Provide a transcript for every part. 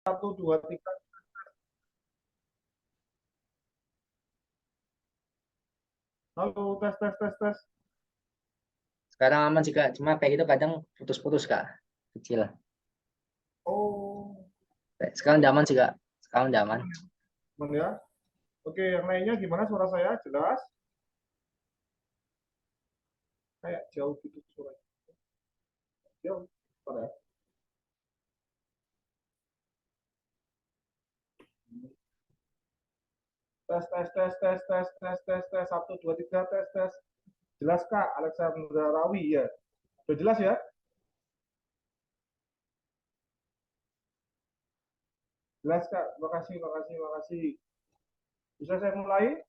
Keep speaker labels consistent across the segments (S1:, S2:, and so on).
S1: 1, 2, 3. Halo, tes, tes, tes, tes.
S2: Sekarang aman sih Kak, cuma kayak gitu kadang putus-putus Kak, kecil.
S1: Oh,
S2: Sekarang udah aman sih Kak, sekarang udah aman.
S1: aman ya. Oke, yang lainnya gimana suara saya? Jelas? Kayak jauh gitu suaranya. Jauh. Bentar ya. Tes, tes, tes, tes, tes, tes, tes, tes. 1, 2, 3, tes, tes. Jelas Kak, Alexandra Rawi ya. Sudah jelas ya? Jelas Kak. Terima kasih, terima kasih, terima kasih. Bisa saya mulai?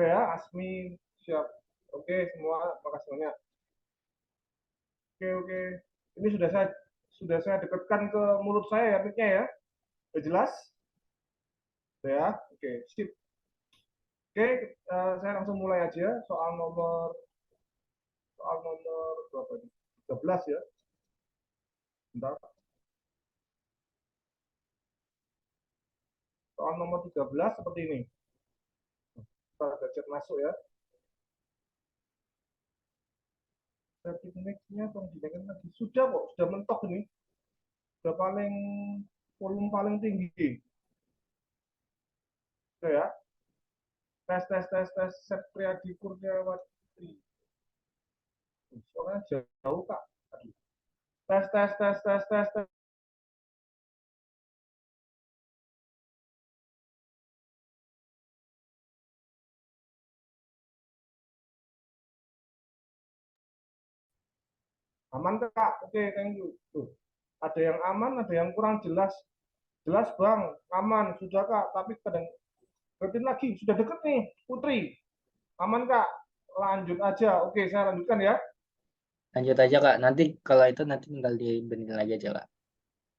S1: Ya, Asmi siap. Oke, semua terima kasih banyak. Oke, oke. Ini sudah saya dekatkan ke mulut saya ya, mic-nya ya. Sudah jelas? Ya, oke, sip. Oke, saya langsung mulai aja soal nomor berapa ini? 13 ya. Bentar. Soal nomor 13 seperti ini. Kita ada chat masuk ya. Setting mic-nya tolong dinaikkan lagi. Sudah kok, sudah mentok ini. Sudah paling volume paling tinggi. Oke ya. Tes, tes, tes, tes. Septriadi Kurniawati. Soalnya jauh Kak. Tes, tes, tes, tes, tes, tes. Aman Kak? Oke, thank you. Tuh. Ada yang aman, ada yang kurang jelas. Jelas Bang, aman. Sudah Kak, tapi kadang repeat lagi. Sudah deket nih, Putri. Aman Kak? Lanjut aja. Oke, saya lanjutkan ya.
S2: Lanjut aja Kak, nanti kalau itu nanti tinggal dibenerin lagi aja Kak.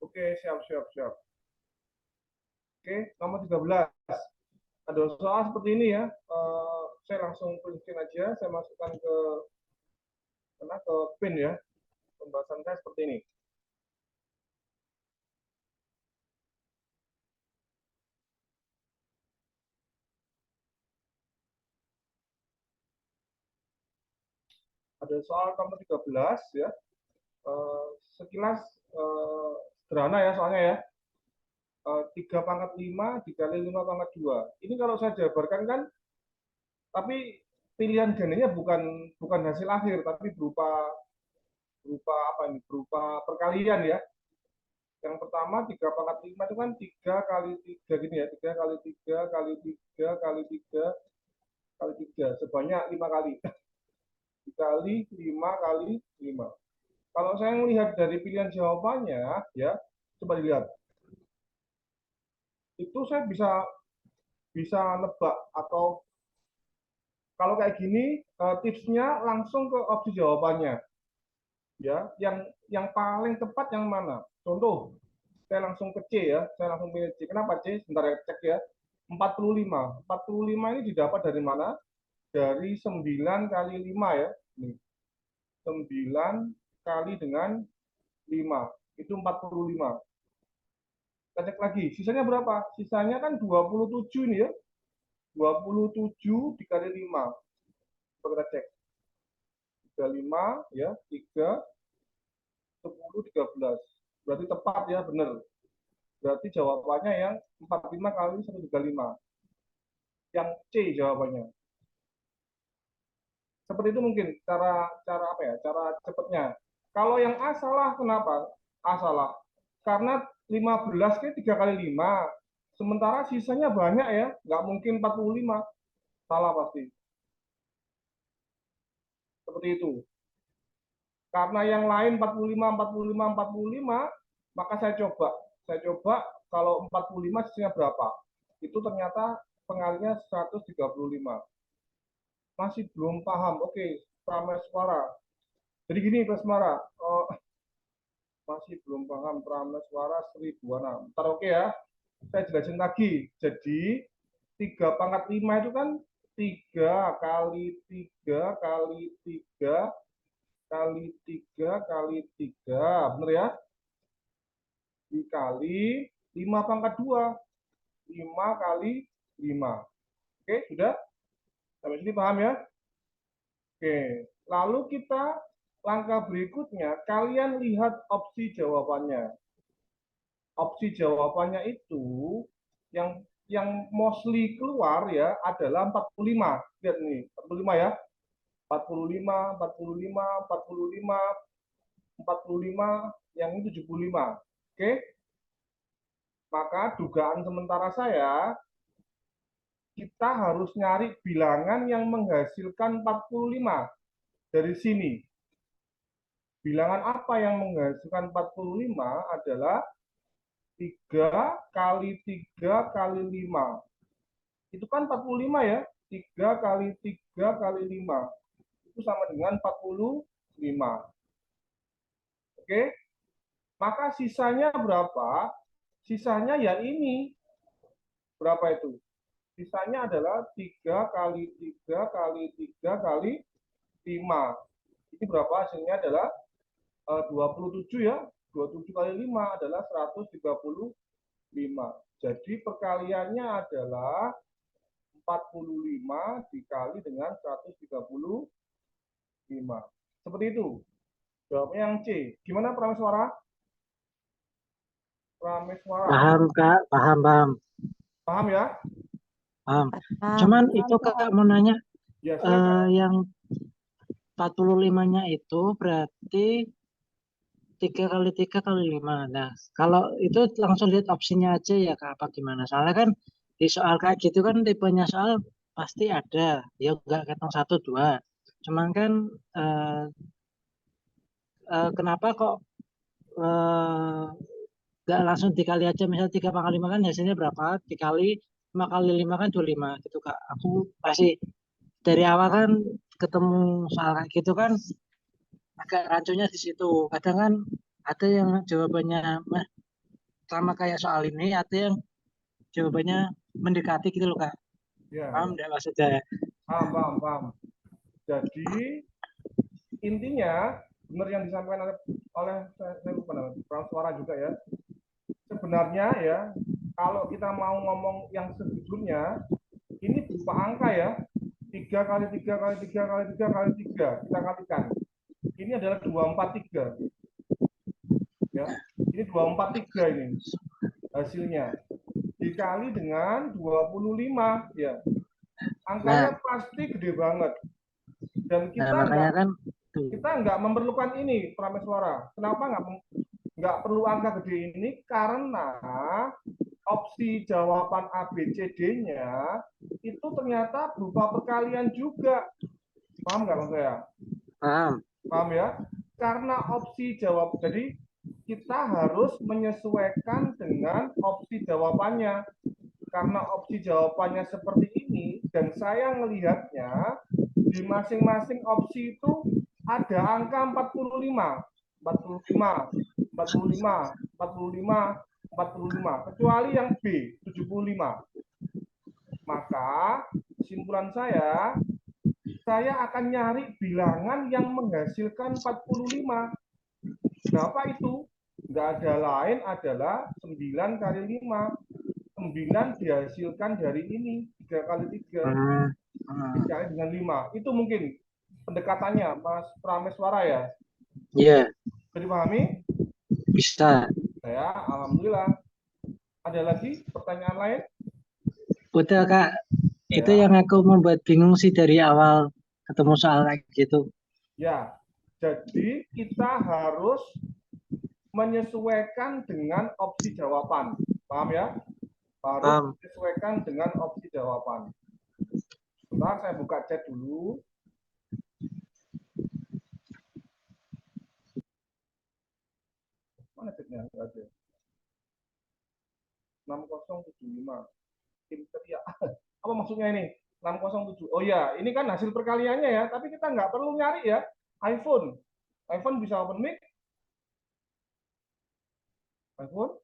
S1: Oke, siap, siap, siap. Oke, nomor 13. Ada soal seperti ini ya. Saya langsung printin aja. Saya masukkan ke pin ya. Pembahasan saya seperti ini. Ada soal nomor 13 ya. Sekilas sederhana ya soalnya ya. 3 pangkat 5 dikali 5 pangkat 2. Ini kalau saya jabarkan kan, tapi pilihan gandanya bukan bukan hasil akhir, tapi berupa berupa apa ini? Berupa perkalian ya. Yang pertama 3 pangkat 5 itu kan 3 kali 3 gini ya, 3 kali 3 kali 3 kali 3 kali 3 sebanyak 5 kali. Dikali 5 kali 5. Kalau saya melihat dari pilihan jawabannya ya, coba dilihat. Itu saya bisa bisa nebak atau kalau kayak gini tipsnya langsung ke opsi jawabannya ya. Yang paling tepat yang mana? Contoh, saya langsung ke C ya, saya langsung pilih C. Kenapa C? Sebentar ya, cek ya. 45. 45 ini didapat dari mana? Dari 9 kali 5 ya. Nih. 9 kali dengan 5. Itu 45. Kita cek lagi. Sisanya berapa? Sisanya kan 27 ini ya. 27 dikali 5. Coba kita cek. 35 ya. 3, 10, 13. Berarti tepat ya, benar. Berarti jawabannya yang 45 kali 135. Yang C jawabannya. Seperti itu mungkin cara cara apa ya? Cara cepatnya. Kalau yang A salah kenapa? A salah. Karena 15 ke 3 kali 5. Sementara sisanya banyak ya, nggak mungkin 45. Salah pasti. Seperti itu. Karena yang lain 45, 45, 45, maka saya coba kalau 45 sisinya berapa. Itu ternyata pengalinya 135. Masih belum paham. Oke, Prameswara. Jadi gini Prameswara, masih belum paham Prameswara 1000-an. Ntar oke ya, saya jelasin lagi. Jadi 3 pangkat 5 itu kan 3 kali 3 kali 3 kali 3 kali 3. Bener ya? dikali 5 pangkat 2. 5 kali 5. Oke, sudah? Sampai sini paham ya? Oke, lalu kita langkah berikutnya, kalian lihat opsi jawabannya. Opsi jawabannya itu yang mostly keluar ya adalah 45. Lihat nih, 45 ya. 45, 45, 45, 45, yang ini 75. Oke? Maka dugaan sementara saya, kita harus nyari bilangan yang menghasilkan 45 dari sini. Bilangan apa yang menghasilkan 45 adalah 3 kali 3 kali 5. Itu kan 45 ya. 3 kali 3 kali 5. Itu sama dengan 45. Oke? Maka sisanya berapa? Sisanya ya ini. Berapa itu? Sisanya adalah 3 kali 3 kali 3 kali 5. Ini berapa? Hasilnya adalah 27 ya. 27 kali 5 adalah 135. Jadi perkaliannya adalah 45 dikali dengan 135. Seperti itu. Jawabnya yang C. Gimana Prameswara? Prameswara.
S3: Paham, Kak. Paham, paham.
S1: Paham ya?
S3: Paham. Cuman itu Kak mau nanya,
S1: Ya, silakan.
S3: yang 45-nya itu berarti 3 kali 3 kali 5. Nah, kalau itu langsung lihat opsinya aja ya Kak, apa gimana? Soalnya kan di soal kayak gitu kan tipenya soal pasti ada. Ya enggak hitung 1, 2. Cuman kan kenapa kok nggak langsung dikali aja, misalnya 3 pangkat 5 kan hasilnya berapa, dikali 5 kali 5 kan 25 gitu Kak. Aku pasti dari awal kan ketemu soal kayak gitu kan agak rancunya di situ. Kadang kan ada yang jawabannya sama kayak soal ini, ada yang jawabannya mendekati gitu loh Kak.
S1: Ya,
S3: Paham
S1: ya.
S3: nggak maksudnya?
S1: Paham. Jadi intinya benar yang disampaikan oleh saya lupa namanya, Prameswara juga ya. Sebenarnya ya, kalau kita mau ngomong yang sejujurnya, ini berupa angka ya. 3 kali 3 kali 3 kali 3 kali 3 kita kalikan. Ini adalah 243 ya. Ini 243 ini hasilnya. Dikali dengan 25 ya. Angkanya pasti gede banget. Dan
S3: Nah makanya kan tuh.
S1: kita nggak memerlukan ini Prameswara. Kenapa nggak perlu angka gede ini? Karena opsi jawaban A, B, C, D-nya itu ternyata berupa perkalian juga. Paham nggak Mas saya?
S3: Paham.
S1: Paham ya? Karena opsi jawab, jadi kita harus menyesuaikan dengan opsi jawabannya. Karena opsi jawabannya seperti ini, dan saya melihatnya di masing-masing opsi itu ada angka 45, 45, 45, 45, 45, kecuali yang B, 75. Maka kesimpulan saya akan nyari bilangan yang menghasilkan 45. Berapa itu? Nggak ada lain adalah 9 kali 5. 9 dihasilkan dari ini, 3 kali 3. Dikali dengan 5. Itu mungkin pendekatannya, Mas Prameswara ya?
S3: Iya.
S1: Bisa dipahami?
S3: Bisa.
S1: Ya, alhamdulillah. Ada lagi pertanyaan lain?
S3: Udah Kak, itu
S1: Ya.
S3: yang aku membuat bingung sih dari awal ketemu soal kayak gitu.
S1: Ya, jadi kita harus menyesuaikan dengan opsi jawaban. Paham ya? Harus menyesuaikan dengan opsi jawaban. Sebentar, saya buka chat dulu. Mana chatnya? Nggak ada. 6075. Tim teriak. Apa maksudnya ini? 607. Oh ya, ini kan hasil perkaliannya ya, tapi kita nggak perlu nyari ya. iPhone. iPhone bisa open mic. iPhone.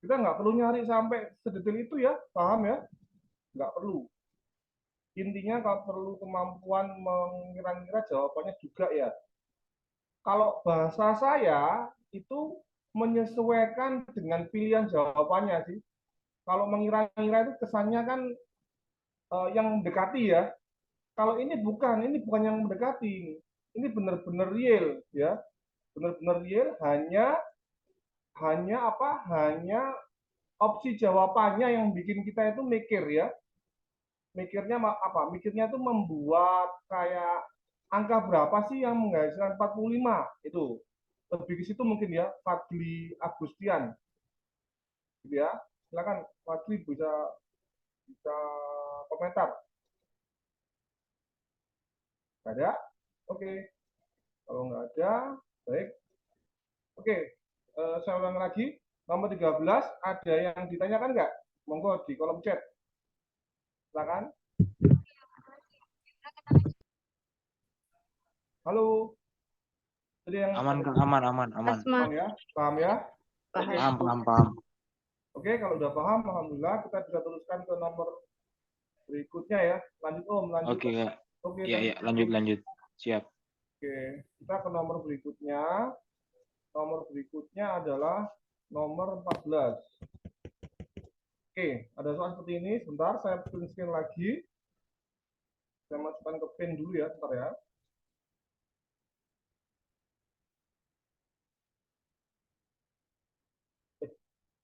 S1: Kita nggak perlu nyari sampai sedetail itu ya, paham ya? Nggak perlu. Intinya kalau perlu kemampuan mengira-ngira jawabannya juga ya. Kalau bahasa saya itu menyesuaikan dengan pilihan jawabannya sih. Kalau mengira-ngira itu kesannya kan yang mendekati ya. Kalau ini bukan yang mendekati ini. Ini benar-benar real ya. Benar-benar real, hanya apa? Hanya opsi jawabannya yang bikin kita itu mikir ya. Mikirnya apa? Mikirnya itu membuat kayak angka berapa sih yang menghasilkan 45 itu. Lebih ke situ mungkin ya, Fadli Agustian. Gitu ya. Silakan Fadli bisa bisa komentar. Ada? Oke. Kalau nggak ada, baik. Oke. Saya ulang lagi. Nomor 13, ada yang ditanyakan nggak? Monggo di kolom chat. Silakan. Halo. Jadi yang
S4: Aman, Kak, aman.
S1: paham ya? Paham ya? Oke.
S4: Paham.
S1: Oke, kalau udah paham, alhamdulillah kita bisa teruskan ke nomor berikutnya ya. Lanjut Om, lanjut.
S4: Oke, Kak.
S1: Oke,
S4: Iya, lanjut. Siap.
S1: Oke, kita ke nomor berikutnya. Nomor berikutnya adalah nomor 14. Oke, ada soal seperti ini. Sebentar, saya print screen lagi. Saya masukkan ke pin dulu ya, sebentar ya.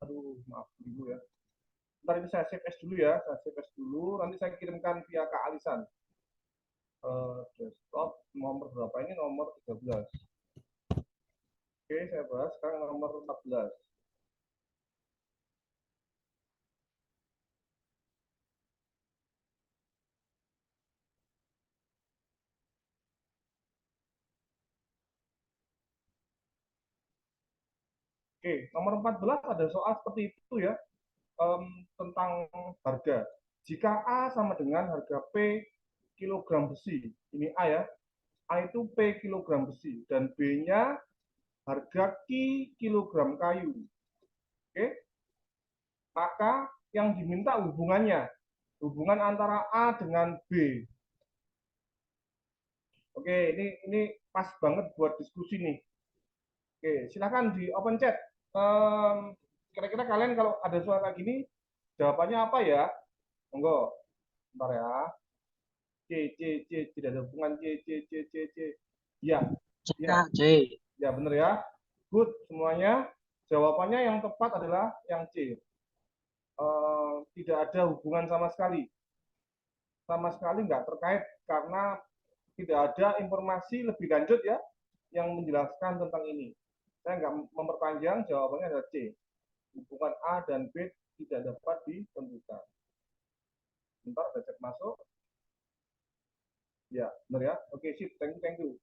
S1: Aduh, maaf dulu ya. Ntar ini saya save as dulu ya. Saya save as dulu. Nanti saya kirimkan via Kak Alisan. Desktop nomor berapa ini? Nomor 13. Oke, saya bahas sekarang nomor 14. Oke, nomor 14 ada soal seperti itu ya, tentang harga. Jika A sama dengan harga P kilogram besi, ini A ya, A itu P kilogram besi, dan B-nya harga Q kilogram kayu. Oke, maka yang diminta hubungannya, hubungan antara A dengan B. Oke, ini pas banget buat diskusi nih. Oke, silakan di open chat. Kira-kira kalian kalau ada soal kayak gini, jawabannya apa ya? Monggo, bentar ya. Tidak ada hubungan C. Ya,
S3: C.
S1: ya benar ya. Good, semuanya. Jawabannya yang tepat adalah yang C. Tidak ada hubungan sama sekali. Sama sekali nggak terkait karena tidak ada informasi lebih lanjut ya yang menjelaskan tentang ini. Saya nggak memperpanjang, jawabannya adalah C. Hubungan A dan B tidak dapat ditentukan. Bentar, saya cek masuk. Ya, benar ya. Oke, sip. Thank you.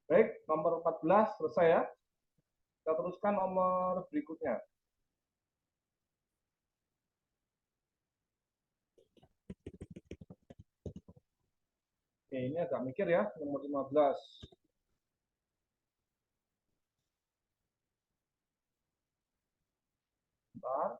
S1: Baik, nomor 14 selesai ya. Kita teruskan nomor berikutnya. Oke, ini agak mikir ya, nomor 15. Bentar.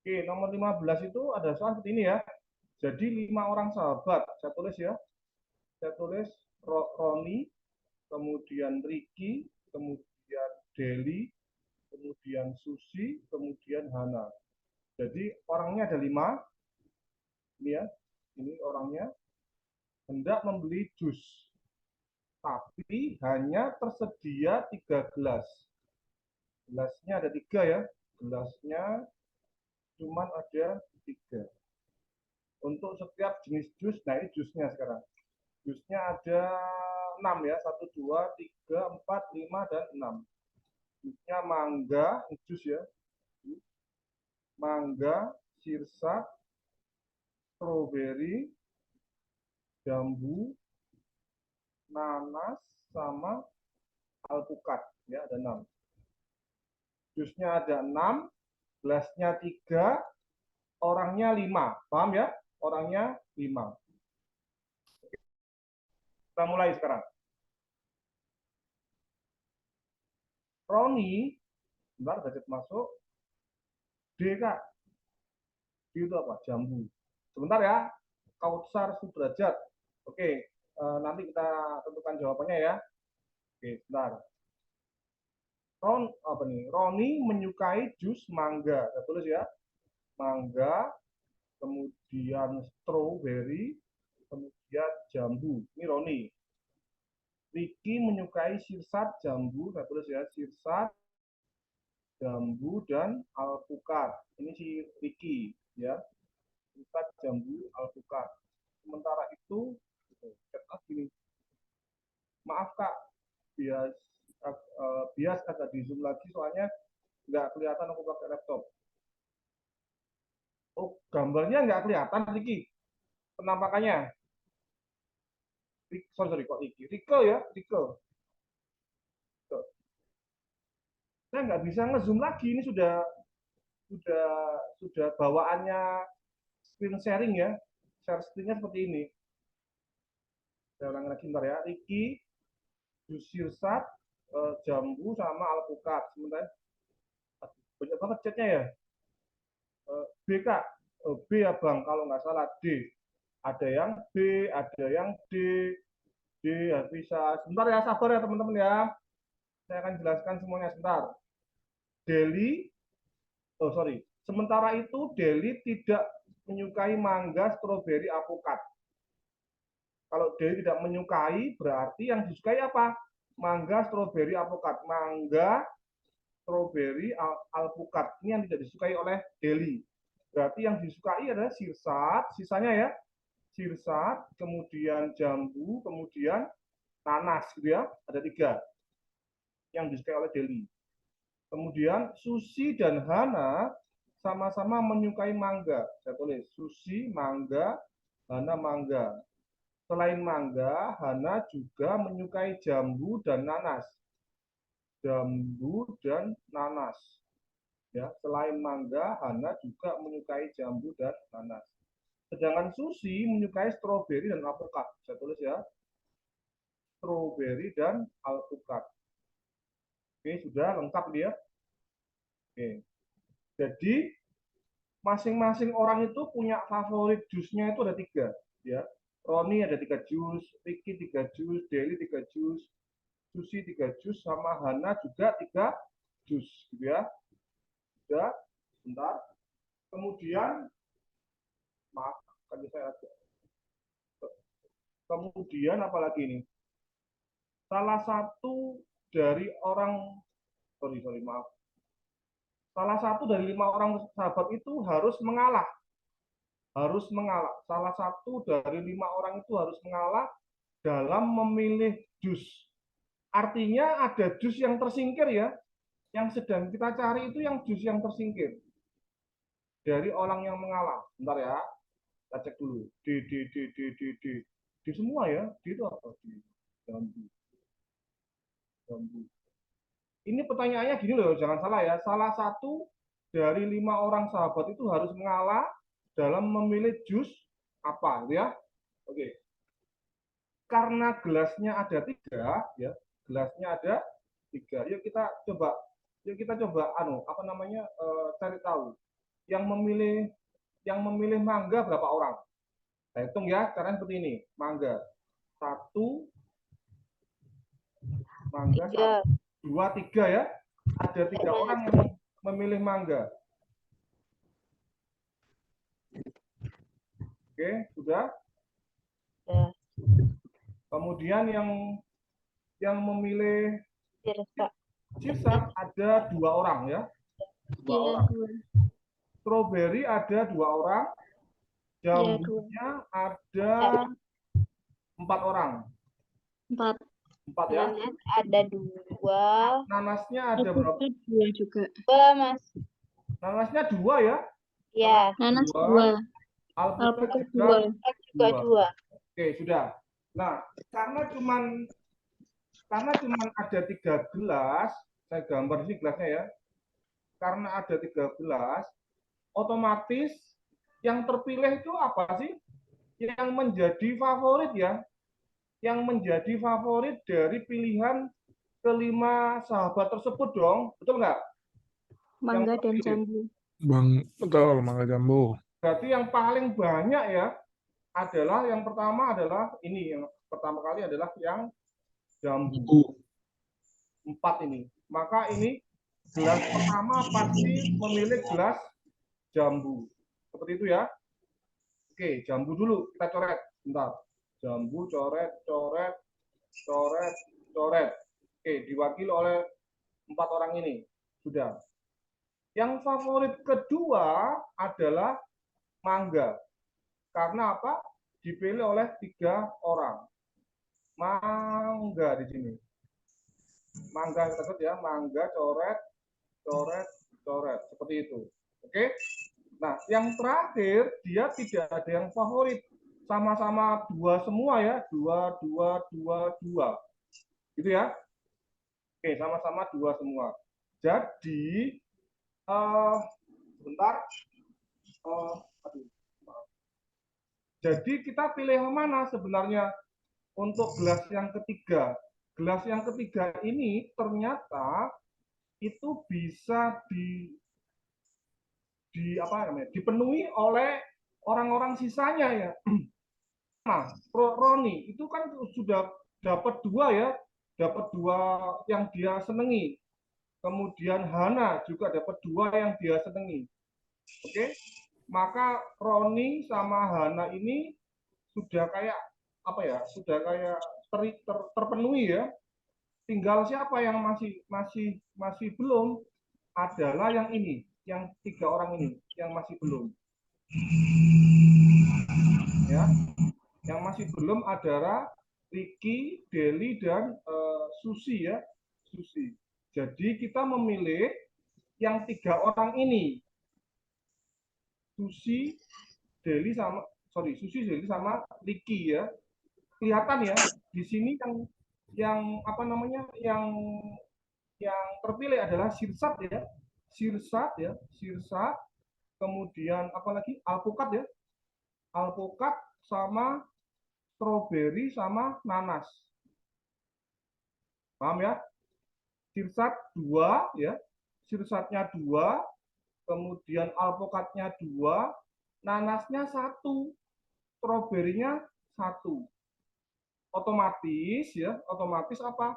S1: Oke, nomor 15 itu ada soal seperti ini ya. Jadi 5 orang sahabat, saya tulis ya. Saya tulis Roni, kemudian Ricky, kemudian Deli, kemudian Susi, kemudian Hana. Jadi orangnya ada 5. Ini ya, ini orangnya hendak membeli jus. Tapi hanya tersedia 3 gelas. Gelasnya ada 3 ya. Gelasnya cuma ada 3. Untuk setiap jenis jus, nah ini jusnya sekarang. Jusnya ada 6 ya, 1, 2, 3, 4, 5, dan 6. Jusnya mangga, jus ya. Mangga, sirsak, strawberry, jambu, nanas, sama alpukat. Ya, ada 6. Jusnya ada 6, gelasnya 3, orangnya 5. Paham ya? Orangnya 5. Kita mulai sekarang. Roni, bentar, budget masuk. D, Kak. D itu apa? Jambu. Sebentar ya. Kautsar Sudrajat. Oke, nanti kita tentukan jawabannya ya. Oke, sebentar. Roni menyukai jus mangga. Saya tulis ya. Mangga, kemudian strawberry, kemudian jambu. Ini Roni. Ricky menyukai sirsat, jambu. Saya tulis ya. Sirsat, jambu, dan alpukat. Ini si Ricky. Ya. Sirsat, jambu, alpukat. Sementara itu, gini. Maaf Kak, bias agak di zoom lagi soalnya nggak kelihatan aku pakai laptop. Oh, gambarnya nggak kelihatan, Riki. Penampakannya. Sorry, kok Riki. Riko ya, Riko. Saya nggak bisa ngezoom lagi. Ini sudah bawaannya screen sharing ya. Share screen-nya seperti ini. Saya ulangi lagi bentar ya. Riki, jus sirsat, jambu, sama alpukat. Sementara banyak banget chatnya ya. B Kak, B ya Bang, kalau nggak salah D. Ada yang B, ada yang D ya bisa. Sebentar ya, sabar ya teman-teman ya. Saya akan jelaskan semuanya sebentar. Deli, sementara itu Deli tidak menyukai mangga, stroberi, alpukat. Kalau Deli tidak menyukai, berarti yang disukai apa? Mangga, stroberi, alpukat. Mangga, stroberi, alpukat. Ini yang tidak disukai oleh Deli. Berarti yang disukai adalah sirsat, sisanya ya. Sirsat, kemudian jambu, kemudian nanas, gitu ya. Ada 3 yang disukai oleh Deli. Kemudian Susi dan Hana sama-sama menyukai mangga. Saya tulis Susi mangga, Hana mangga. Selain mangga, Hana juga menyukai jambu dan nanas. Jambu dan nanas. Ya, selain mangga, Hana juga menyukai jambu dan nanas. Sedangkan Susi menyukai stroberi dan alpukat. Saya tulis ya. Stroberi dan alpukat. Oke, sudah lengkap dia. Oke. Jadi masing-masing orang itu punya favorit jusnya itu ada 3, ya. Roni ada 3 jus, Ricky 3 jus, Deli 3 jus, Susi 3 jus, sama Hana juga 3 jus, gitu ya. Sudah, sebentar. Kemudian, maaf, tadi saya ada. Kemudian apalagi ini? Salah satu dari orang, maaf. Salah satu dari 5 orang sahabat itu harus mengalah. Harus mengalah. Salah satu dari 5 orang itu harus mengalah dalam memilih jus. Artinya ada jus yang tersingkir ya. Yang sedang kita cari itu yang jus yang tersingkir. Dari orang yang mengalah. Bentar ya. Kita cek dulu. D semua ya. D itu apa? Jambu. Ini pertanyaannya gini loh, jangan salah ya. Salah satu dari 5 orang sahabat itu harus mengalah dalam memilih jus apa, gitu ya. Oke. Karena gelasnya ada 3, ya. Gelasnya ada 3. Yuk kita coba cari tahu. Yang memilih mangga berapa orang? Saya hitung ya, caranya seperti ini. Mangga 1, mangga 1, 2, 3 ya. Ada 3 orang yang memilih mangga. Oke, sudah?
S5: Ya.
S1: Kemudian yang memilih sirsat ada 2 orang ya. 2 orang. Strawberry ada 2 orang. Jambunya ada 4 orang.
S5: 4
S1: ya.
S5: Nanas ada 2.
S1: Nanasnya ada berapa?
S5: 2 juga. 2, Mas.
S1: Nanasnya 2 ya?
S5: Ya. Nanas 2.
S1: Alpukat juga 2. Oke, sudah. Nah, karena cuman ada 3 gelas, saya gambar di sini gelasnya ya. Karena ada 3 gelas, otomatis Yang terpilih itu apa sih? Yang menjadi favorit ya. Yang menjadi favorit dari pilihan kelima sahabat tersebut dong. Betul nggak?
S5: Mangga dan
S1: terpilih.
S5: jambu.
S6: Bang, betul, mangga jambu.
S1: Berarti yang paling banyak ya adalah yang pertama adalah ini. Yang pertama kali adalah yang jambu. 4 ini. Maka ini gelas pertama pasti memilih gelas jambu. Seperti itu ya. Oke, jambu dulu kita coret. Bentar. Jambu coret, coret, coret, coret. Oke, diwakili oleh 4 orang ini. Sudah. Yang favorit kedua adalah mangga. Karena apa? Dipilih oleh 3 orang. Mangga di sini. Mangga kita sebut ya, mangga coret, coret, coret. Seperti itu. Oke? Nah, yang terakhir dia tidak ada yang favorit. Sama-sama 2 semua ya. 2, 2, 2, 2. Gitu ya. Oke, sama-sama 2 semua. Jadi, sebentar. Aduh. Jadi kita pilih yang mana sebenarnya untuk gelas yang ketiga? Gelas yang ketiga ini ternyata itu bisa dipenuhi oleh orang-orang sisanya ya. Nah, Roni itu kan sudah dapat 2 ya, dapat 2 yang dia senangi. Kemudian Hana juga dapat 2 yang dia senangi. Oke, maka Roni sama Hana ini sudah kayak apa ya? Sudah kayak terpenuhi ya. Tinggal siapa yang masih belum adalah yang ini, yang 3 orang ini yang masih belum. Ya, yang masih belum adalah Ricky, Deli dan Susi ya, Susi. Jadi kita memilih yang 3 orang ini, Susi, Deli sama Ricky ya. Kelihatan ya di sini yang apa namanya yang terpilih adalah sirsat ya, sirsat. Kemudian apalagi alpukat ya, alpukat sama stroberi sama nanas. Paham ya? Sirsat 2 ya, sirsatnya 2, kemudian alpukatnya 2, nanasnya 1, stroberinya 1. Otomatis ya, otomatis apa?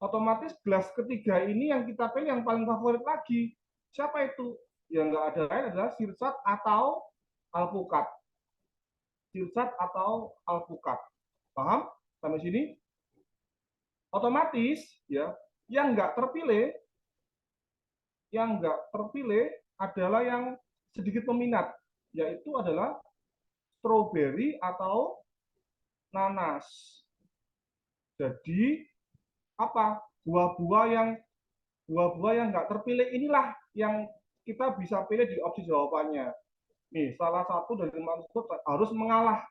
S1: Otomatis gelas ketiga ini yang kita pilih yang paling favorit lagi. Siapa itu? Yang nggak ada lain adalah sirsat atau alpukat. Sirsat atau alpukat. Paham? Sampai sini? Otomatis ya, yang nggak terpilih adalah yang sedikit peminat, yaitu adalah stroberi atau nanas. Jadi apa? Buah-buah yang nggak terpilih inilah yang kita bisa pilih di opsi jawabannya. Nih, salah satu dari 5 tersebut harus mengalah.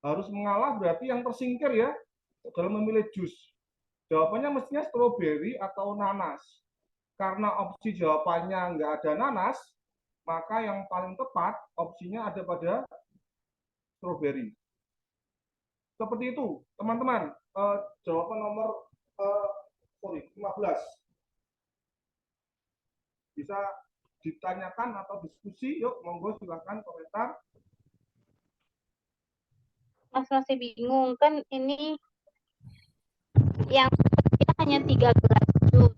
S1: Harus mengalah berarti yang tersingkir ya dalam memilih jus. Jawabannya mestinya stroberi atau nanas. Karena opsi jawabannya nggak ada nanas, maka yang paling tepat opsinya ada pada stroberi. Seperti itu, teman-teman. Jawaban nomor 15. Bisa ditanyakan atau diskusi, yuk monggo silakan komentar.
S5: Mas masih bingung kan ini yang kita hanya 3 gelas jus.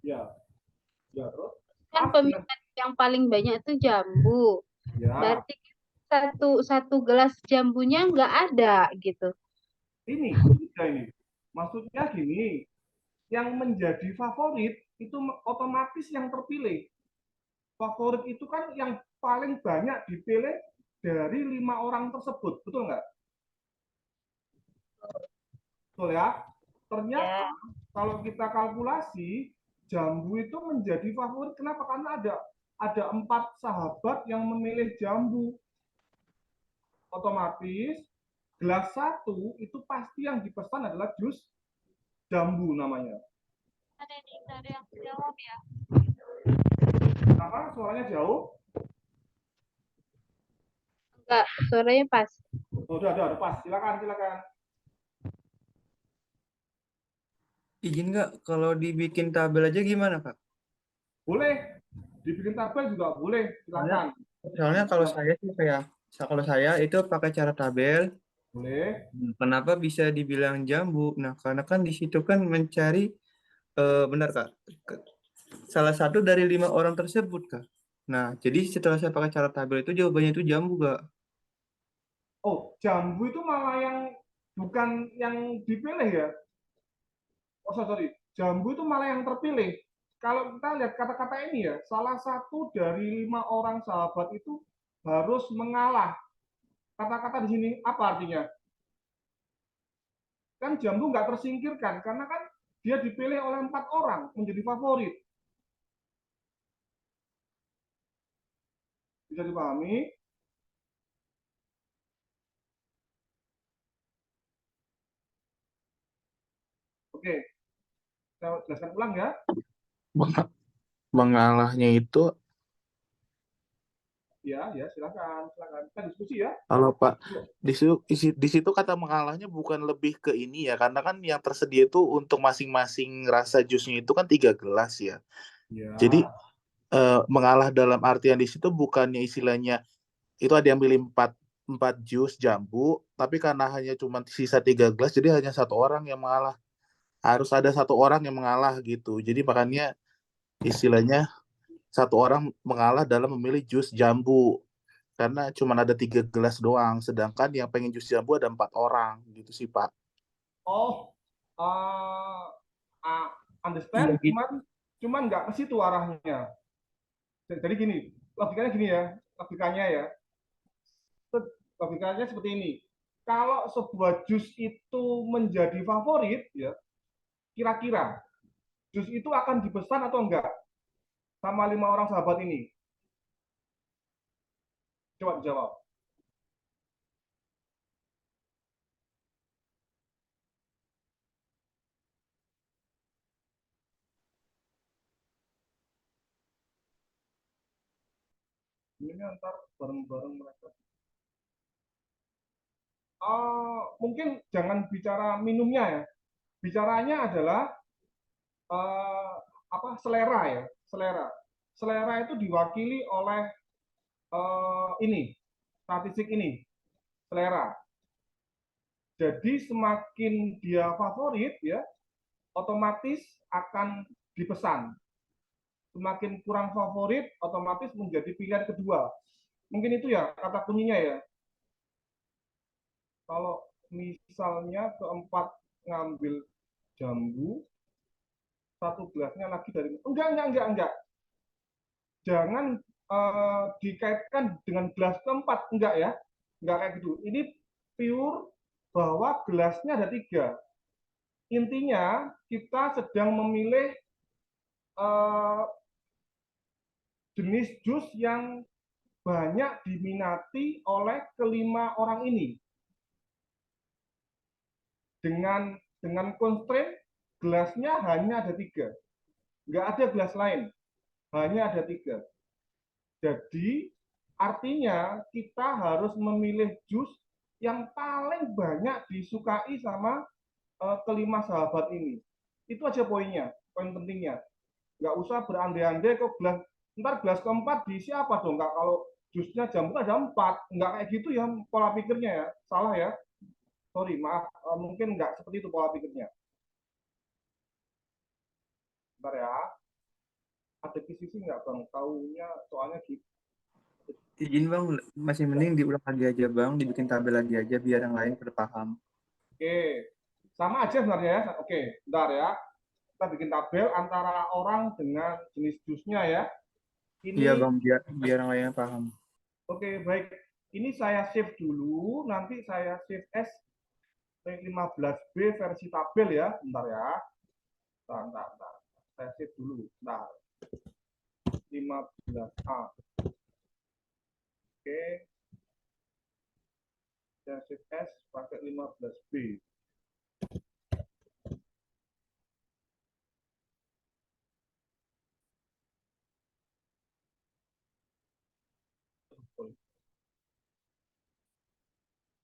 S1: Ya. Ya, terus?
S5: Kan peminat yang paling banyak itu jambu.
S1: Ya.
S5: Berarti satu gelas jambunya nggak ada gitu.
S1: Ini. Maksudnya gini, yang menjadi favorit itu otomatis yang terpilih. Favorit itu kan yang paling banyak dipilih dari 5 orang tersebut, betul nggak? Betul ya? Ternyata kalau kita kalkulasi, jambu itu menjadi favorit. Kenapa? Karena ada 4 sahabat yang memilih jambu. Otomatis gelas 1 itu pasti yang dipesan adalah jus jambu namanya.
S5: Ada yang jawab ya.
S1: Apa? Suaranya jauh?
S5: Enggak, suaranya pas.
S1: Oh, udah pas. Silakan.
S7: Izin nggak kalau dibikin tabel aja gimana, Kak?
S1: Boleh. Dibikin tabel juga boleh.
S7: Soalnya,
S1: Silakan.
S7: soalnya kalau saya sih kayak kalau saya itu pakai cara tabel.
S1: Boleh.
S7: Kenapa bisa dibilang jambu? Nah, karena kan di situ kan mencari benar Kak. Salah satu dari 5 orang tersebut Kak. Nah, jadi setelah saya pakai cara tabel itu jawabannya itu jambu Kak.
S1: Oh, jambu itu malah yang bukan yang dipilih ya. Oh, sorry. Jambu itu malah yang terpilih. Kalau kita lihat kata-kata ini ya, salah satu dari 5 orang sahabat itu harus mengalah. Kata-kata di sini apa artinya? Kan jambu nggak tersingkirkan karena kan dia dipilih oleh 4 orang menjadi favorit. Bisa dipahami? Oke, saya jelaskan ulang ya.
S6: Meng- Mengalahnya itu,
S1: Ya, silakan. Kita diskusi ya.
S8: Halo Pak, di situ kata mengalahnya bukan lebih ke ini ya, karena kan yang tersedia itu untuk masing-masing rasa jusnya itu kan 3 gelas ya. Jadi
S1: Ya.
S8: mengalah dalam artian di situ bukannya istilahnya itu ada yang pilih empat empat jus jambu, tapi karena hanya cuma sisa 3 gelas, jadi hanya satu orang yang mengalah. Harus ada satu orang yang mengalah gitu. Jadi makanya istilahnya satu orang mengalah dalam memilih jus jambu karena cuma ada 3 gelas doang, sedangkan yang pengen jus jambu ada 4 orang gitu sih Pak.
S1: Oh, uh,
S7: Iya
S1: understand,
S7: gitu.
S1: cuman nggak ke situ arahnya. Jadi gini, logikanya gini ya, logikanya ya, logikanya seperti ini. Kalau sebuah jus itu menjadi favorit, ya, kira-kira jus itu akan dipesan atau enggak sama 5 orang sahabat ini? Coba dijawab. Ini antar bareng-bareng mereka. Mungkin jangan bicara minumnya ya. Bicaranya adalah selera ya, selera itu diwakili oleh ini statistik ini, selera. Jadi semakin dia favorit ya, otomatis akan dipesan. Semakin kurang favorit otomatis menjadi pilihan kedua. Mungkin itu ya kata kuncinya ya. Kalau misalnya keempat ngambil jambu, satu gelasnya lagi dari enggak. Jangan dikaitkan dengan gelas keempat, enggak ya, enggak kayak gitu. Ini pure bahwa gelasnya ada 3. Intinya kita sedang memilih eh, jenis jus yang banyak diminati oleh ke-5 orang ini dengan constraint gelasnya hanya ada 3, enggak ada gelas lain, hanya ada 3. Jadi artinya kita harus memilih jus yang paling banyak disukai sama ke-5 sahabat ini. Itu aja poinnya, poin pentingnya. Nggak usah berandai-andai kok ntar gelas keempat diisi apa dong, nggak, kalau jusnya jambu ada 4, nggak kayak gitu ya pola pikirnya ya, salah ya. Sorry, maaf, mungkin nggak seperti itu pola pikirnya. Bentar ya, ada kisi nggak bang? Taunya soalnya gitu.
S7: Izin Bang, masih mending diulang lagi aja Bang, dibikin tabel lagi aja biar yang lain pada paham.
S1: Oke, sama aja sebenarnya ya. Oke, bentar ya. Kita bikin tabel antara orang dengan jenis jusnya ya.
S7: Iya
S1: Ini,
S7: Bang, biar yang lainnya paham.
S1: oke, baik. Ini saya save dulu, nanti saya save as 15B versi tabel ya. Bentar ya. Bentar. Saya save dulu. Bentar. 15A. Oke. Saya save as pakai 15B.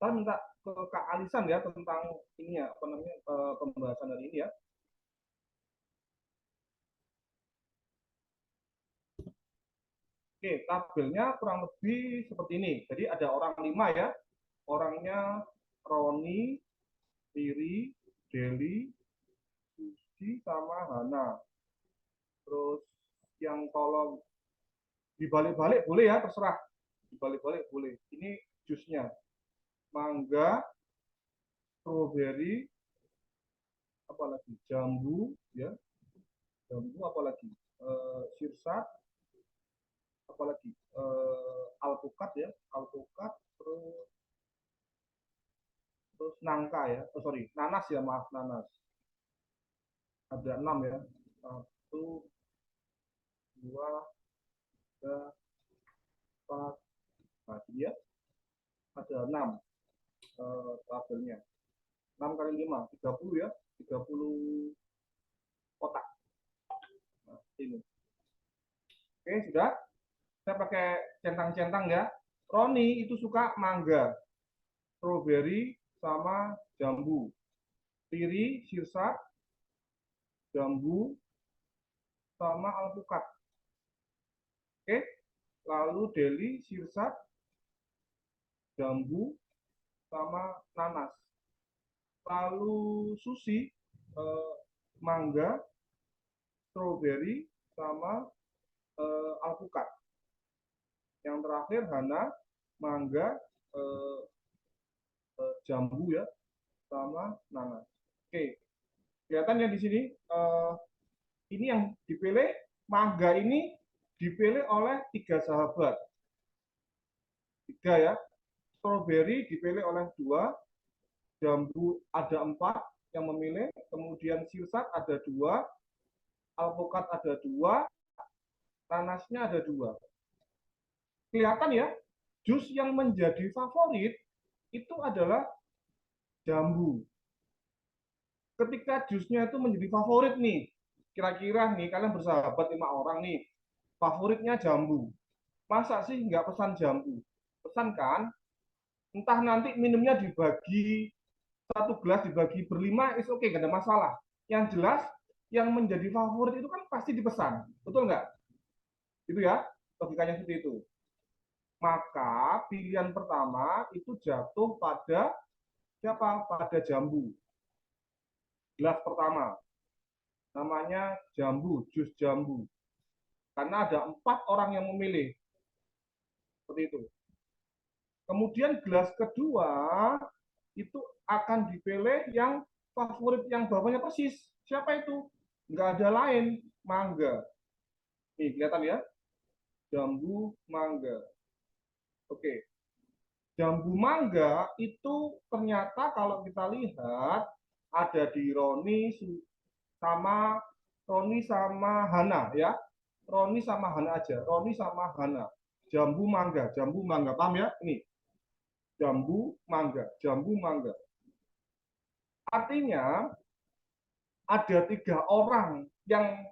S1: Saya minta ke Kak Alisan ya tentang ini ya, apa namanya, pembahasan hari ini ya. Oke, tabelnya kurang lebih seperti ini. Jadi ada orang 5 ya. Orangnya Roni, Riri, Deli, Susi, sama Hana. Terus yang tolong dibalik-balik boleh ya, terserah. Dibalik-balik boleh. Ini jusnya. Mangga, strawberry, apalagi jambu ya. Jambu apalagi? Sirsat, apalagi? Alpukat ya, alpukat, terus nangka ya. Oh, sorry, nanas ya, maaf, nanas. Ada 6 ya. 1, 2, 3, 4. Nah, ini ya. Ada 6 tabelnya. 6 kali 5, 30 ya. 30 kotak. Nah, ini. Oke, sudah. Saya pakai centang-centang ya. Roni itu suka mangga, strawberry, sama jambu. Riri, sirsat, jambu, sama alpukat. Oke. Lalu Deli, sirsat, jambu, sama nanas. Lalu Susi, mangga, strawberry, sama alpukat. Yang terakhir Hana, mangga, jambu ya, sama nanas. Oke, kelihatan ya di sini. Ini yang dipilih, mangga ini dipilih oleh 3 sahabat. 3 ya. Strawberry dipilih oleh 2, jambu ada 4 yang memilih, kemudian sirsat ada 2, alpukat ada 2, nanasnya ada 2. Kelihatan ya, jus yang menjadi favorit itu adalah jambu. Ketika jusnya itu menjadi favorit nih, kira-kira nih kalian bersahabat 5 orang nih, favoritnya jambu. Masa sih nggak pesan jambu? Pesan kan? Entah nanti minumnya dibagi 1 gelas dibagi berlima, is oke, nggak ada masalah. Yang jelas, yang menjadi favorit itu kan pasti dipesan, betul nggak? Itu ya, logikanya seperti itu. Maka pilihan pertama itu jatuh pada siapa? Pada jambu. Gelas pertama. Namanya jambu, jus jambu. Karena ada 4 orang yang memilih. Seperti itu. Kemudian gelas kedua itu akan dipilih yang favorit yang bawahnya persis. Siapa itu? Nggak ada lain, mangga. Nih, kelihatan ya? Jambu, mangga. Oke. Jambu mangga itu ternyata kalau kita lihat ada di Roni sama Hana ya. Roni sama Hana aja. Roni sama Hana. Jambu mangga, paham ya? Ini. Jambu mangga. Artinya ada 3 orang yang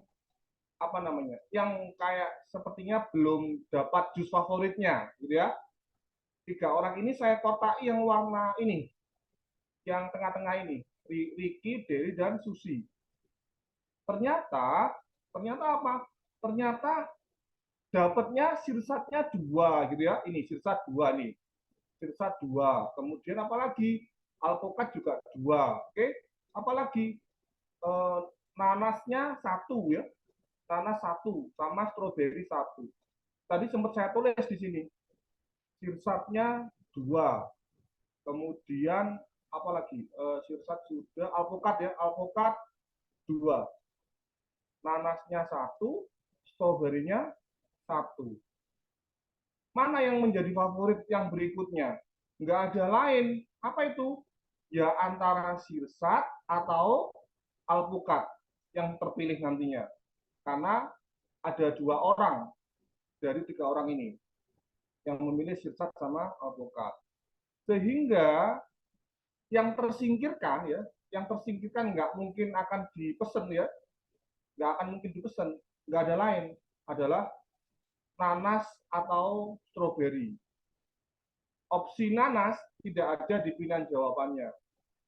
S1: apa namanya? Yang kayak sepertinya belum dapat jus favoritnya, gitu ya. 3 orang ini saya kotaki yang warna ini, yang tengah-tengah ini, Ricky, Deli, dan Susi. Ternyata apa? Ternyata dapatnya sirsatnya 2 gitu ya. Ini sirsat 2 nih. Sirsat 2. Kemudian apalagi? Alpukat juga 2. Oke. Apalagi? Nanasnya 1 ya. Nanas 1 sama strawberry 1. Tadi sempat saya tulis di sini. Sirsatnya 2. Kemudian apalagi? Sirsat sudah, alpukat ya, alpukat 2. Nanasnya 1, strawberry-nya 1. Mana yang menjadi favorit yang berikutnya? Nggak ada lain. Apa itu? Ya antara sirsat atau alpukat yang terpilih nantinya. Karena ada 2 orang dari 3 orang ini yang memilih sirsat sama alpukat. Sehingga yang tersingkirkan ya, nggak mungkin akan dipesan ya, nggak akan mungkin dipesan, nggak ada lain, adalah nanas atau strawberry. opsi nanas tidak ada di pilihan jawabannya.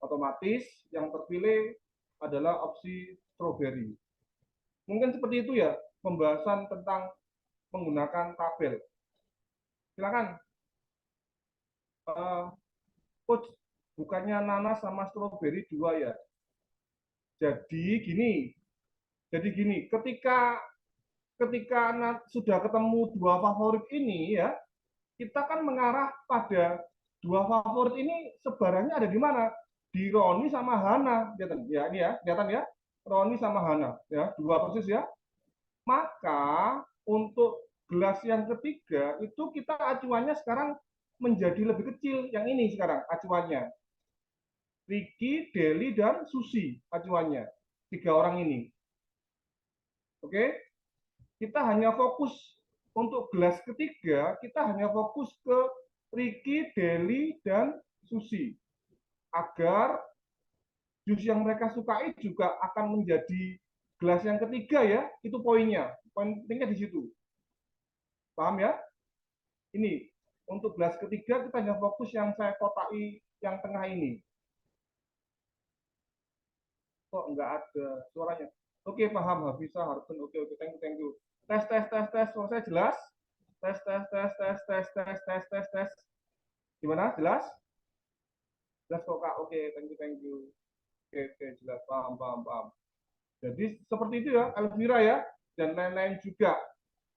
S1: Otomatis yang terpilih adalah opsi strawberry. Mungkin seperti itu ya pembahasan tentang menggunakan tabel. Silakan. Coach, bukannya nanas sama strawberry dua ya? Jadi gini, ketika sudah ketemu dua favorit ini ya, kita kan mengarah pada dua favorit ini sebarannya ada di mana? Di Roni sama Hana, kelihatan ya, ini ya, kelihatan ya, Roni sama Hana ya, dua persis ya. Maka untuk gelas yang ketiga itu kita acuannya sekarang menjadi lebih kecil, yang ini sekarang acuannya. Ricky, Deli, dan Susi acuannya, tiga orang ini. Oke, kita hanya fokus untuk gelas ketiga, kita hanya fokus ke Ricky, Deli, dan Susi. Agar jus yang mereka sukai juga akan menjadi gelas yang ketiga ya, itu poinnya. Poin pentingnya di situ. Paham ya? Ini, untuk gelas ketiga kita hanya fokus yang saya kotai yang tengah ini. Kok nggak ada suaranya? Oke, paham, Hafisa, Harun. Oke, thank you. Tes, selesai jelas? Tes. Gimana? Jelas? Jelas kok, Kak. Oke, thank you. Oke, jelas, paham. Jadi seperti itu ya, Elvira ya, dan lain-lain juga.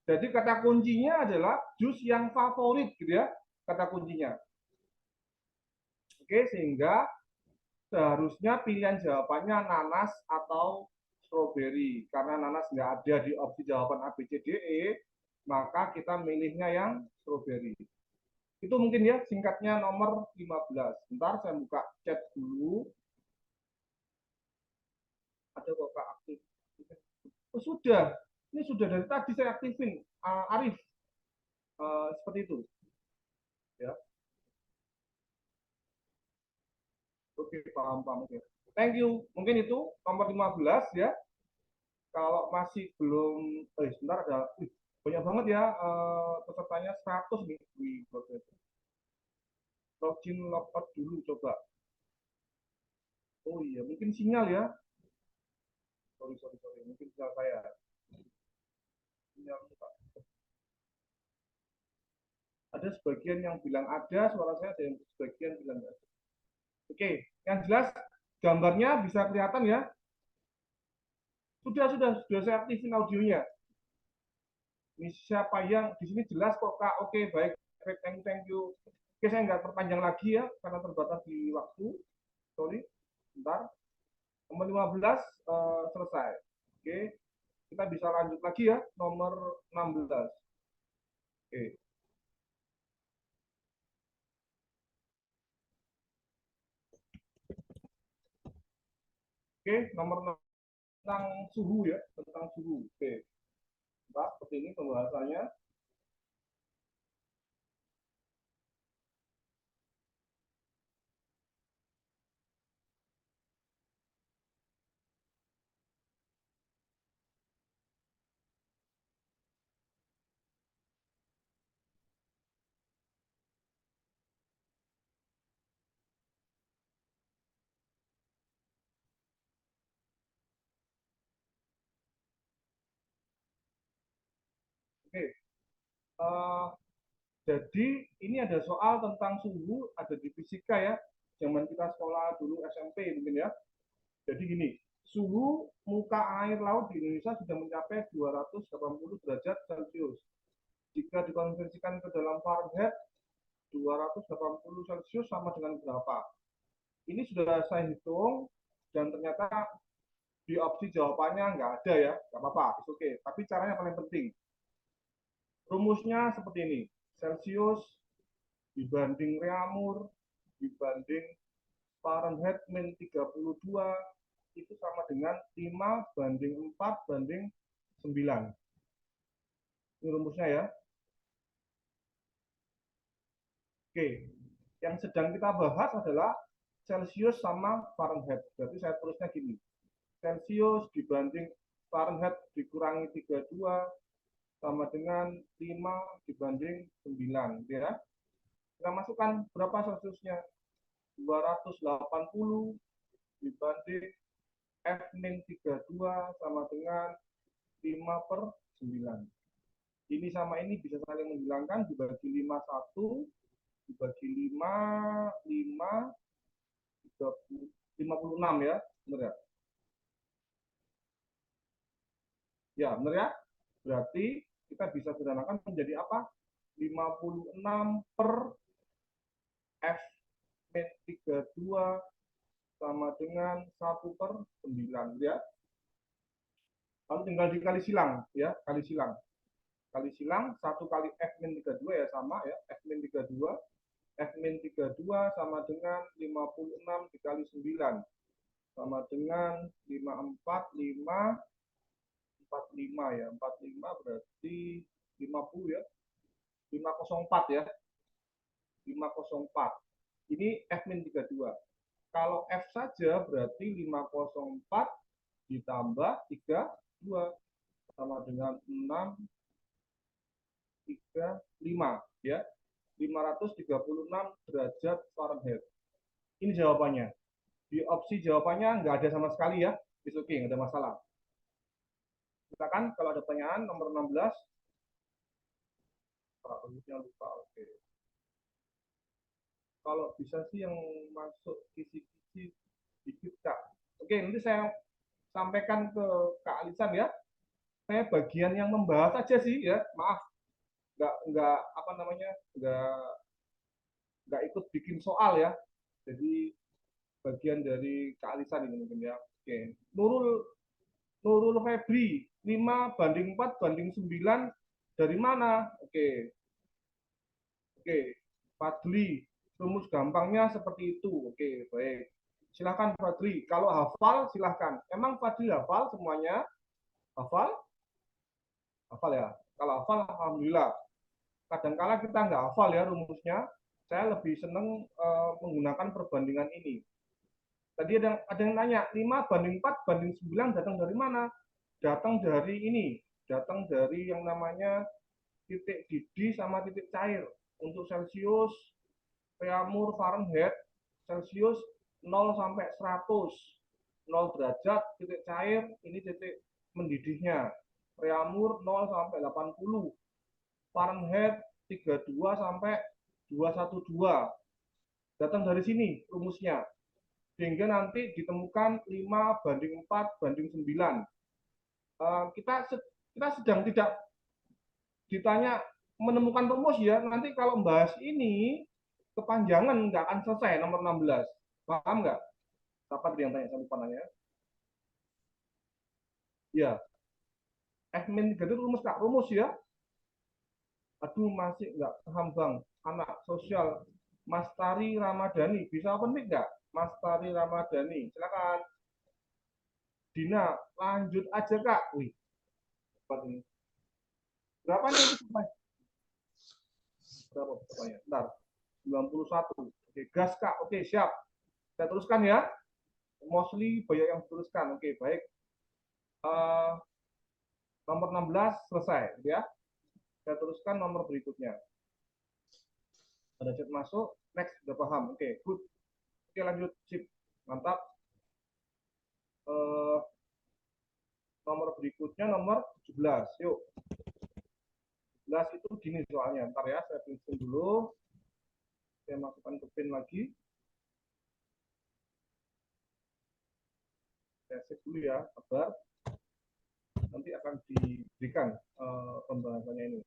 S1: Jadi kata kuncinya adalah jus yang favorit, gitu ya, kata kuncinya. Oke, sehingga seharusnya pilihan jawabannya nanas atau strawberry. Karena nanas nggak ada di opsi jawaban A, B, C, D, E, maka kita milihnya yang strawberry. Itu mungkin ya singkatnya nomor 15. Bentar saya buka chat dulu. Ada kok Kak aktif. Oh, sudah. Ini sudah dari tadi saya aktifin. Arif. Seperti itu. Ya. Oke, paham. Oke. Thank you. Mungkin itu nomor 15 ya. Kalau masih belum, sebentar ada banyak banget ya pesertanya 100 nih di proses. Login logout dulu coba. Oh iya, mungkin sinyal ya. Sorry. Mungkin sinyal saya. Sinyal Pak. Ada sebagian yang bilang ada, suara saya ada yang sebagian bilang enggak ada. Oke, yang jelas gambarnya bisa kelihatan ya. Sudah saya aktifin audionya. Ini siapa yang di sini jelas kok Kak. Oke, baik. Thank you. Oke, saya nggak perpanjang lagi ya karena terbatas di waktu. Sorry. Bentar. Nomor 15 selesai. Oke. Kita bisa lanjut lagi ya nomor 16. Oke. Oke, nomor tentang suhu ya, tentang suhu. Oke. Bentar, seperti ini pembahasannya. Oke. Jadi ini ada soal tentang suhu, ada di fisika ya. Zaman kita sekolah dulu SMP mungkin ya. Jadi gini, suhu muka air laut di Indonesia sudah mencapai 280 derajat Celcius. Jika dikonversikan ke dalam Fahrenheit, 280 Celcius sama dengan berapa? Ini sudah saya hitung, dan ternyata di opsi jawabannya nggak ada ya, nggak apa-apa, oke. Tapi caranya paling penting. Rumusnya seperti ini, Celcius dibanding Reaumur dibanding Fahrenheit min 32 itu sama dengan 5 banding 4 banding 9. Ini rumusnya ya. Oke, yang sedang kita bahas adalah Celcius sama Fahrenheit. Berarti saya tulisnya gini, Celcius dibanding Fahrenheit dikurangi 32 sama dengan 5 dibanding 9 ya. Kita masukkan berapa Celsiusnya? 280 dibanding F-32 sama dengan 5/9. Ini sama ini bisa saling menghilangkan, dibagi 51, dibagi 5, 56 ya, benar ya? Ya, benar ya? Berarti kita bisa sederhanakan menjadi apa? 56 per F-32 sama dengan 1/9 ya. Lalu tinggal dikali silang ya, kali silang. Kali silang 1 kali F-32 ya sama ya, F-32. F-32 sama dengan 56 dikali 9 sama dengan 54, 45 ya. 45 berarti 50 ya. 504 ya. 504. Ini F-32. Kalau F saja berarti 504 ditambah 32 sama dengan 635 ya. 536 derajat Fahrenheit. Ini jawabannya. Di opsi jawabannya nggak ada sama sekali ya. It's okay, nggak ada masalah. Silakan kalau ada pertanyaan nomor 16. Yang lupa, oke. Kalau bisa sih yang masuk kisi-kisi dikit Kak. Oke, nanti saya sampaikan ke Kak Alisan ya. Saya bagian yang membahas aja sih ya. Maaf, nggak apa namanya, nggak ikut bikin soal ya. Jadi bagian dari Kak Alisan ini mungkin ya. Oke. Nurul Febri 5/4/9 dari mana? Oke. Fadli, rumus gampangnya seperti itu. Oke, baik. Silakan Fadli. Kalau hafal silahkan. Emang Fadli hafal semuanya? Hafal? Hafal ya. Kalau hafal alhamdulillah. Kadang-kala kita nggak hafal ya rumusnya. Saya lebih senang menggunakan perbandingan ini. Tadi ada yang nanya, 5/4/9 datang dari mana? Datang dari ini. Datang dari yang namanya titik didih sama titik cair. Untuk Celsius, Reaumur, Fahrenheit, Celsius 0 sampai 100. 0 derajat, titik cair, ini titik mendidihnya. Reaumur 0 sampai 80. Fahrenheit 32 sampai 212. Datang dari sini rumusnya. Sehingga nanti ditemukan 5/4/9. Kita sedang tidak ditanya menemukan rumus ya. Nanti kalau membahas ini kepanjangan, nggak akan selesai nomor 16. Paham nggak? Siapa yang tanya, saya lupa nanya. Ya. F-3 itu rumus Kak, rumus ya. Aduh, masih nggak paham Bang. Anak sosial Mas Tari Ramadhani, bisa open mic nggak? Mas Tari Ramadhani, silakan. Dina, lanjut aja Kak. Wih, ini. Berapa nih itu? Berapa pertanyaan? Bentar. 91. Oke, gas Kak. Oke, siap. Saya teruskan ya. Mostly banyak yang teruskan. Oke, baik. Nomor 16 selesai ya. Saya teruskan nomor berikutnya. Ada chat masuk. Next, udah paham. Oke, good. Oke, lanjut. Sip. Mantap. Nomor berikutnya nomor 17. Yuk. 17 itu gini soalnya. Ntar ya, saya tulisin dulu. Saya masukkan ke pin lagi. Saya save dulu ya, sabar. Nanti akan diberikan pembahasannya ini.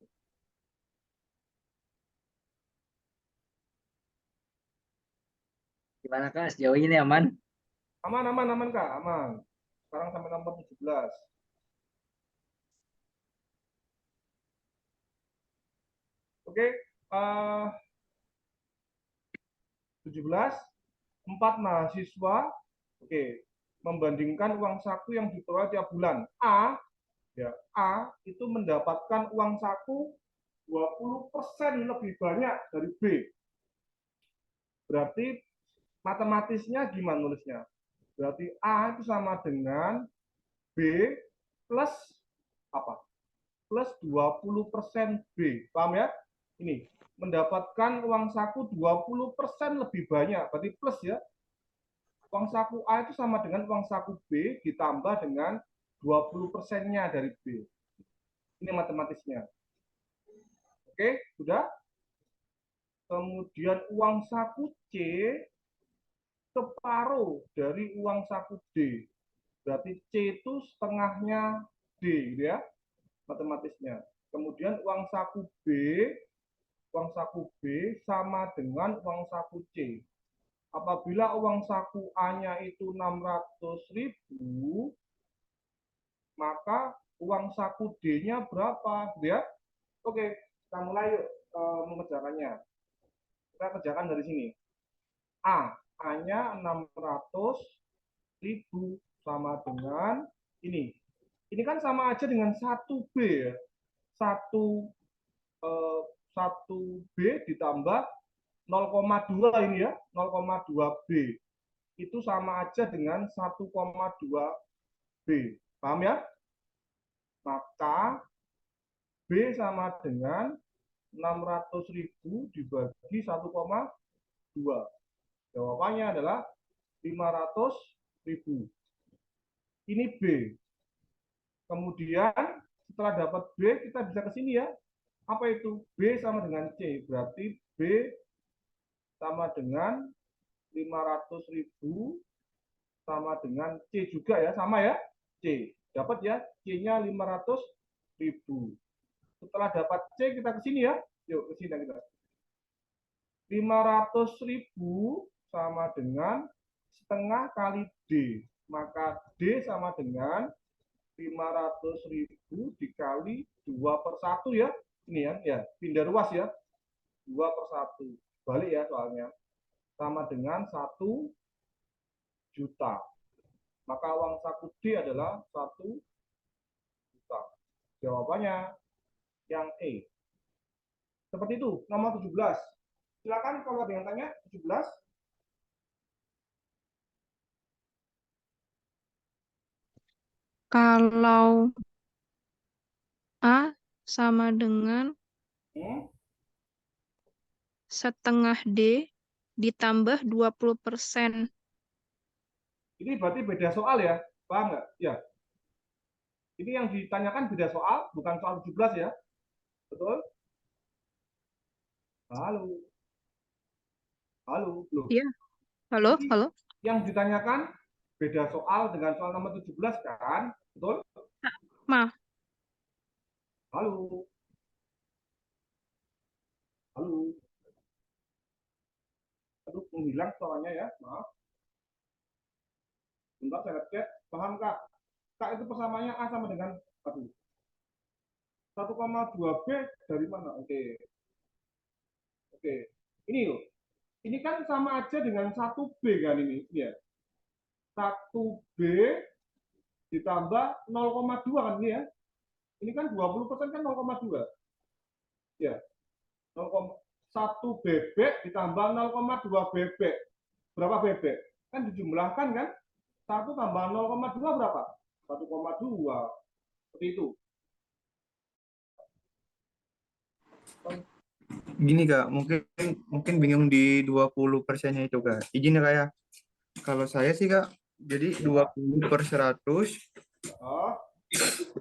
S2: Gimana Kak, sejauh ini aman?
S1: Aman Kak, aman. Sekarang sampai nomor 17. Oke, 17, 4 mahasiswa, oke, membandingkan uang saku yang diperoleh tiap bulan. A itu mendapatkan uang saku 20% lebih banyak dari B. Berarti matematisnya gimana nulisnya? Berarti A itu sama dengan B plus apa? Plus 20% B. Paham ya? Ini mendapatkan uang saku 20% lebih banyak, berarti plus ya. Uang saku A itu sama dengan uang saku B ditambah dengan 20%-nya dari B. Ini matematisnya. Oke, sudah? Kemudian uang saku C separuh dari uang saku D. Berarti C itu setengahnya D, gitu ya, matematisnya. Kemudian uang saku B sama dengan uang saku C. Apabila uang saku A-nya itu 600.000, maka uang saku D-nya berapa, gitu ya? Oke, kita mulai yuk mengerjakannya. Kita kerjakan dari sini. A-nya 600.000 sama dengan ini. Ini kan sama aja dengan 1B ya. 1B ditambah 0,2 ini ya, 0,2B. Itu sama aja dengan 1,2B. Paham ya? Maka B sama dengan 600.000 dibagi 1,2. Jawabannya adalah 500.000. Ini B. Kemudian setelah dapat B, kita bisa ke sini ya. Apa itu? B sama dengan C. Berarti B sama dengan 500.000 sama dengan C juga ya. Sama ya? C. Dapat ya? C-nya 500.000. Setelah dapat C, kita ke sini ya. Yuk, ke sini kita. 500.000 sama dengan setengah kali D. Maka D sama dengan 500.000 dikali 2/1 ya. Ini ya, pindah ruas ya. 2/1. Balik ya soalnya. Sama dengan 1 juta. Maka uang saku D adalah 1 juta. Jawabannya yang E. Seperti itu, nomor 17. Silakan kalau ada yang tanya, 17.
S9: Kalau A sama dengan setengah D ditambah 20%.
S1: Ini berarti beda soal ya, paham nggak? Ya. Ini yang ditanyakan beda soal, bukan soal 17 ya. Betul? Halo. Halo, belum.
S9: Iya. Halo,
S1: Ini
S9: halo.
S1: yang ditanyakan beda soal dengan soal nomor 17 kan? Betul?
S9: Ma.
S1: Halo. Halo. Aduh, menghilang soalnya ya, maaf. Bentar saya cek, paham Kak? Kak itu persamaannya A sama dengan 1,2B dari mana? Oke. Oke. Ini loh. Ini kan sama aja dengan 1B kan ini. Ya. 1B ditambah 0,2 kan ini ya. Ini kan 20% kan 0,2. Ya. 1 bebek ditambah 0,2 bebek. Berapa bebek? Kan dijumlahkan kan? 1 tambah 0,2 berapa? 1,2. Seperti itu.
S7: Gini Kak, mungkin bingung di 20%-nya itu Kak. Izin ya Kak ya. Kalau saya sih Kak, jadi 20/100.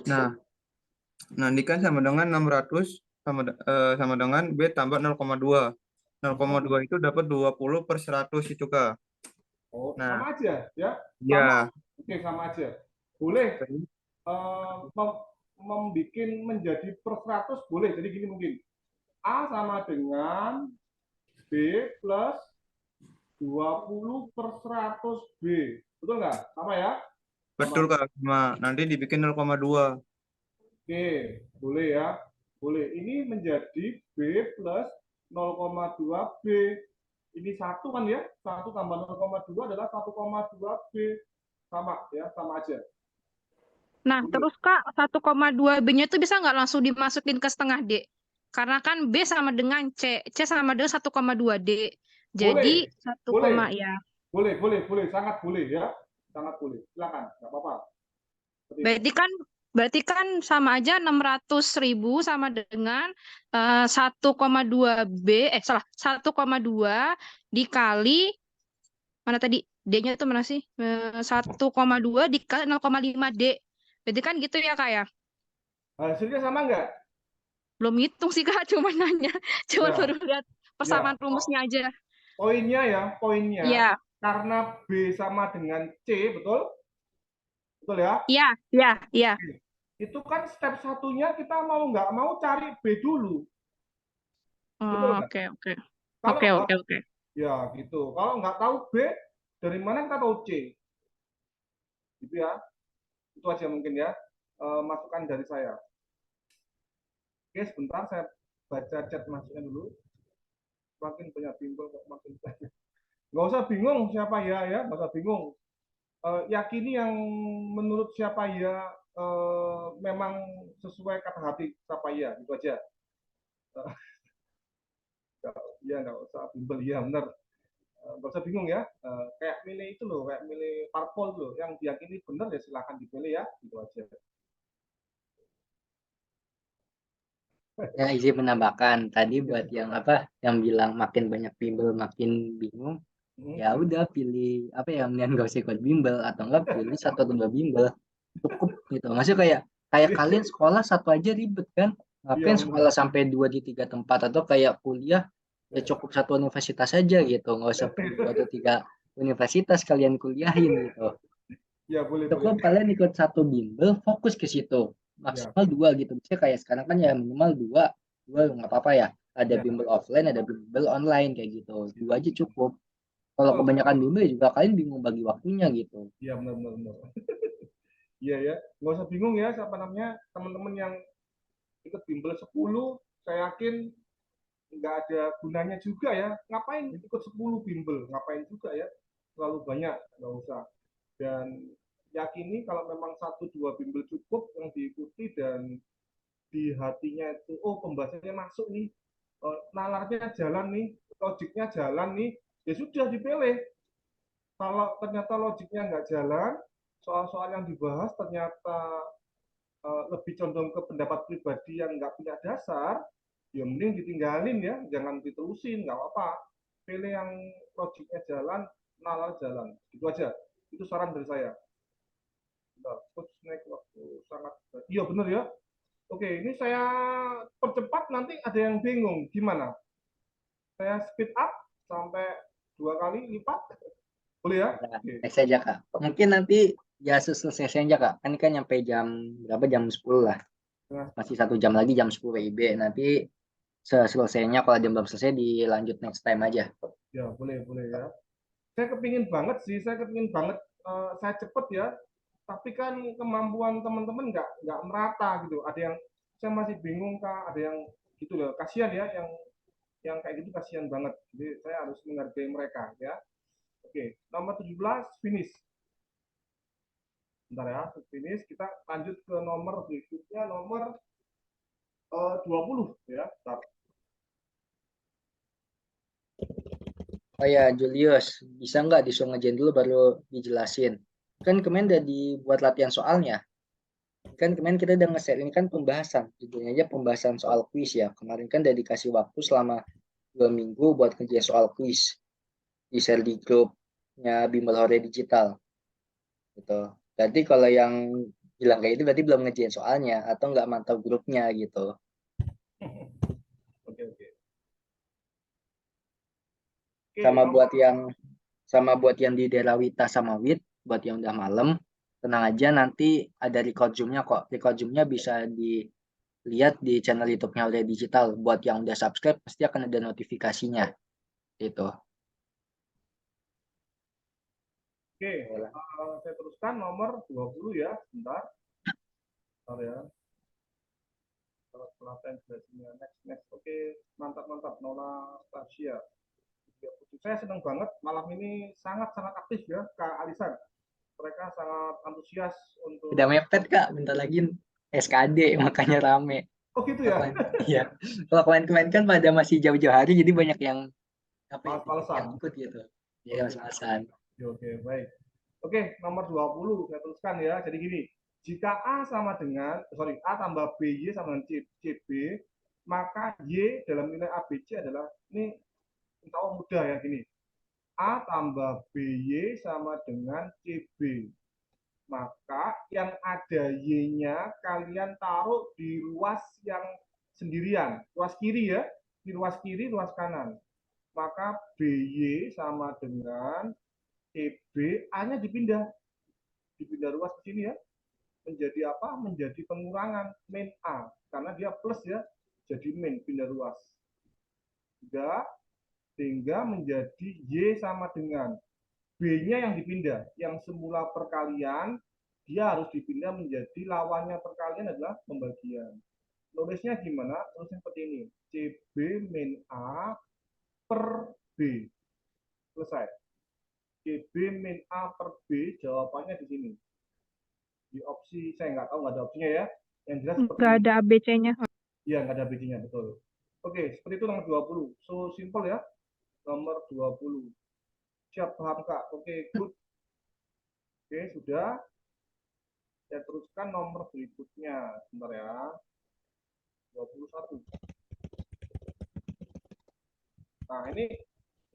S7: Nah, nanti kan sama dengan 600 sama dengan B tambah 0,2. 0,2 itu dapat 20/100 itu Kak.
S1: Oh,
S7: Nah,
S1: sama aja ya?
S7: ya.
S1: Oke, sama aja. Boleh membuat menjadi per 100 boleh. Jadi gini mungkin. A sama dengan B plus 20/100B. Betul nggak? Sama ya?
S7: Betul Kak. Nah, nanti dibikin 0,2.
S1: Oke, boleh ya. Boleh. Ini menjadi B plus 0,2B. Ini 1 kan ya? 1 tambah 0,2 adalah 1,2B. Sama ya, sama aja.
S9: Nah, terus Kak, 1,2B-nya itu bisa nggak langsung dimasukin ke setengah D? Karena kan B sama dengan C. C sama dengan 1,2D. Jadi,
S1: boleh.
S9: Ya.
S1: Boleh. Sangat boleh ya. Sangat boleh. Silakan, nggak apa-apa.
S9: Berarti kan Berarti kan sama aja 600.000 sama dengan 1,2 B, salah, 1,2 dikali, mana tadi? D-nya itu mana sih? 1,2 dikali 0,5 D. Berarti kan gitu ya Kak ya?
S1: Hasilnya sama nggak?
S9: Belum hitung sih Kak, cuma nanya. Cuma
S1: Ya,
S9: baru lihat persamaan
S1: ya.
S9: rumusnya aja.
S1: Poinnya
S9: Iya,
S1: karena B sama dengan C, betul? Betul ya?
S9: iya, iya, iya.
S1: Itu kan step satunya kita mau nggak mau cari B dulu. Betul
S9: Oh,
S1: nggak?
S9: oke, oke.
S1: Kalau
S9: Oke,
S1: nggak,
S9: oke, oke.
S1: ya gitu. Kalau nggak tahu B, dari mana kita tahu C? Gitu ya. Itu aja mungkin ya. Masukan dari saya. Oke, sebentar saya baca chat masuknya dulu. Makin banyak bimbel kok makin banyak. Nggak usah bingung siapa ya, nggak usah bingung. Yakini yang menurut siapa ya memang sesuai kata hati siapa ya, itu aja. Ya nggak usah bimbel, ya benar. Nggak usah bingung ya. Kayak milih itu loh, kayak milih parpol loh, yang diyakini benar ya silakan dipilih ya, itu aja.
S2: Ya, izin menambahkan tadi buat yang apa, yang bilang makin banyak bimbel makin bingung. Ya udah pilih apa ya, mendingan gak usah ikut bimbel atau enggak pilih satu atau dua bimbel cukup gitu. Maksudnya kayak kalian sekolah satu aja ribet kan?
S1: Iya
S2: Ngapain
S1: benar.
S2: sekolah sampai 2 di 3 tempat, atau kayak kuliah ya cukup satu universitas saja gitu, nggak usah perlu 2 atau 3 universitas kalian kuliahin gitu.
S1: Ya boleh boleh.
S2: Cukup kalian ikut satu bimbel, fokus ke situ.
S1: Ya.
S2: Maksimal 2 gitu. Misalnya kayak sekarang kan ya minimal 2 nggak apa-apa ya. Ada
S1: Ya.
S2: bimbel offline, ada bimbel online kayak gitu. 2 aja cukup. Kalau
S1: Oh,
S2: kebanyakan bimbel juga kalian bingung bagi waktunya gitu.
S1: iya benar benar benar. Iya ya, nggak usah bingung ya, siapa namanya teman-teman yang ikut bimbel 10, saya yakin nggak ada gunanya juga ya. Ngapain ikut 10 bimbel? Ngapain juga ya? Terlalu banyak, nggak usah. Dan yakini kalau memang 1-2 bimbel cukup yang diikuti dan di hatinya itu, oh pembahasannya masuk nih, nalarnya jalan nih, logiknya jalan nih, ya sudah dipilih. Kalau ternyata logiknya nggak jalan, soal-soal yang dibahas ternyata lebih condong ke pendapat pribadi yang nggak punya dasar, ya mending ditinggalin ya, jangan diterusin, nggak apa-apa. Pilih yang logiknya jalan, nalar jalan, itu aja. Itu saran dari saya. Nah, coach naik waktu sangat, iya benar ya. Oke, ini saya percepat, nanti ada yang bingung gimana? Saya speed up sampai 2 kali lipat, boleh ya?
S2: Nah,
S1: Oke.
S2: next aja Kak. Mungkin nanti ya selesai aja Kak. Kan nyampe jam berapa? Jam 10 lah.
S1: Nah.
S2: Masih 1 jam lagi, jam 10 WIB. Nanti selesainya kalau dia belum selesai dilanjut next time aja.
S1: Ya boleh ya. Saya kepingin banget sih, saya saya cepet ya, tapi kan kemampuan teman-teman nggak merata gitu. Ada yang saya masih bingung Kak, ada yang gitu loh, kasihan ya, yang kayak gitu kasihan banget. Jadi saya harus menghargai mereka ya. Oke, nomor 17 finish. Bentar ya, finish. Kita lanjut ke nomor berikutnya, nomor 20 ya. Bentar.
S2: Oh ya, Julius, bisa nggak disuruh ngerjain dulu baru dijelasin? Kan kemarin udah dibuat latihan soalnya. Kan kemarin kita udah nge-share, ini kan pembahasan. Judulnya aja pembahasan soal kuis ya. Kemarin kan udah dikasih waktu selama 2 minggu buat ngerjain soal kuis. Di-share di grupnya Bimbel Hore Digital. Gitu. Jadi kalau yang bilang kayak itu berarti belum ngerjain soalnya atau nggak mantau grupnya gitu.
S1: Oke.
S2: Sama buat yang di daerah Wita sama Wit, buat yang udah malam, tenang aja, nanti ada record Zoom-nya kok. Record Zoom-nya bisa dilihat di channel YouTube-nya Hore Digital. Buat yang udah subscribe pasti akan ada notifikasinya. Gitu.
S1: Oke, saya teruskan nomor 20 ya, sebentar. Bentar ya. Next. Oke, mantap Nola Stasia. Saya senang banget malam ini, sangat aktif ya Kak Alisan. Mereka sangat antusias untuk.
S2: Udah mepet Kak, bentar lagi SKD makanya rame.
S1: Oh gitu ya.
S2: Iya. Kalau kemarin kan pada masih jauh-jauh hari, jadi banyak yang
S1: males-malesan
S2: ikut gitu. Iya, males-malesan.
S1: Oke, baik. Oke, nomor 20 saya teruskan ya. Jadi gini, Jika A sama dengan, A tambah BY sama dengan CB, maka Y dalam nilai ABC adalah, ini tahu mudah ya gini, A tambah BY sama dengan CB. Maka yang ada Y-nya kalian taruh di ruas yang sendirian, ruas kiri ya, di ruas kiri, ruas kanan. Maka BY sama dengan CB, A-nya dipindah ruas ke sini ya. Menjadi apa? Menjadi pengurangan min A, karena dia plus ya, jadi min, pindah ruas. Sehingga menjadi Y sama dengan B-nya yang dipindah, yang semula perkalian, dia harus dipindah menjadi lawannya perkalian adalah pembagian. Nulisnya gimana? Tulisnya seperti ini, CB min A per B. Selesai. CB min A per B, jawabannya di sini. Di opsi, saya nggak tahu, nggak ada opsinya ya. Yang jelas seperti
S9: Nggak ada ABC-nya.
S1: Iya, nggak ada ABC-nya, betul. Oke, seperti itu nomor 20. So, simple ya. Nomor 20. Siap, paham Kak? Oke, good. Oke, sudah. Saya teruskan nomor berikutnya. Sebentar ya. 21. Nah, ini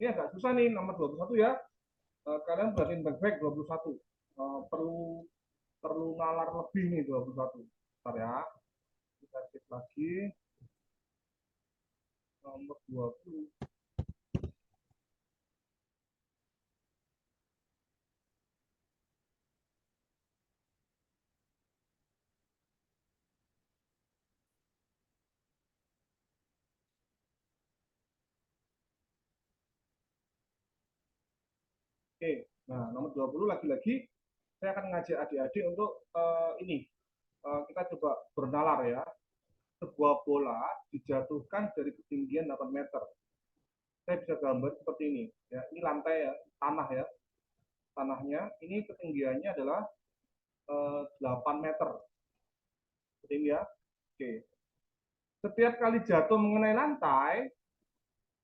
S1: agak susah nih, nomor 21 ya. Kalian perhatiin baik-baik 21. Perlu nalar lebih nih 21. Bentar ya. Kita cek lagi. Nomor 20. Oke, nah nomor 20 lagi-lagi saya akan ngajak adik-adik untuk kita coba bernalar ya. Sebuah bola dijatuhkan dari ketinggian 8 meter. Saya bisa gambar seperti ini. Ya, ini lantai ya, tanah ya. Tanahnya, ini ketinggiannya adalah 8 meter. Seperti ini ya. Oke. Setiap kali jatuh mengenai lantai,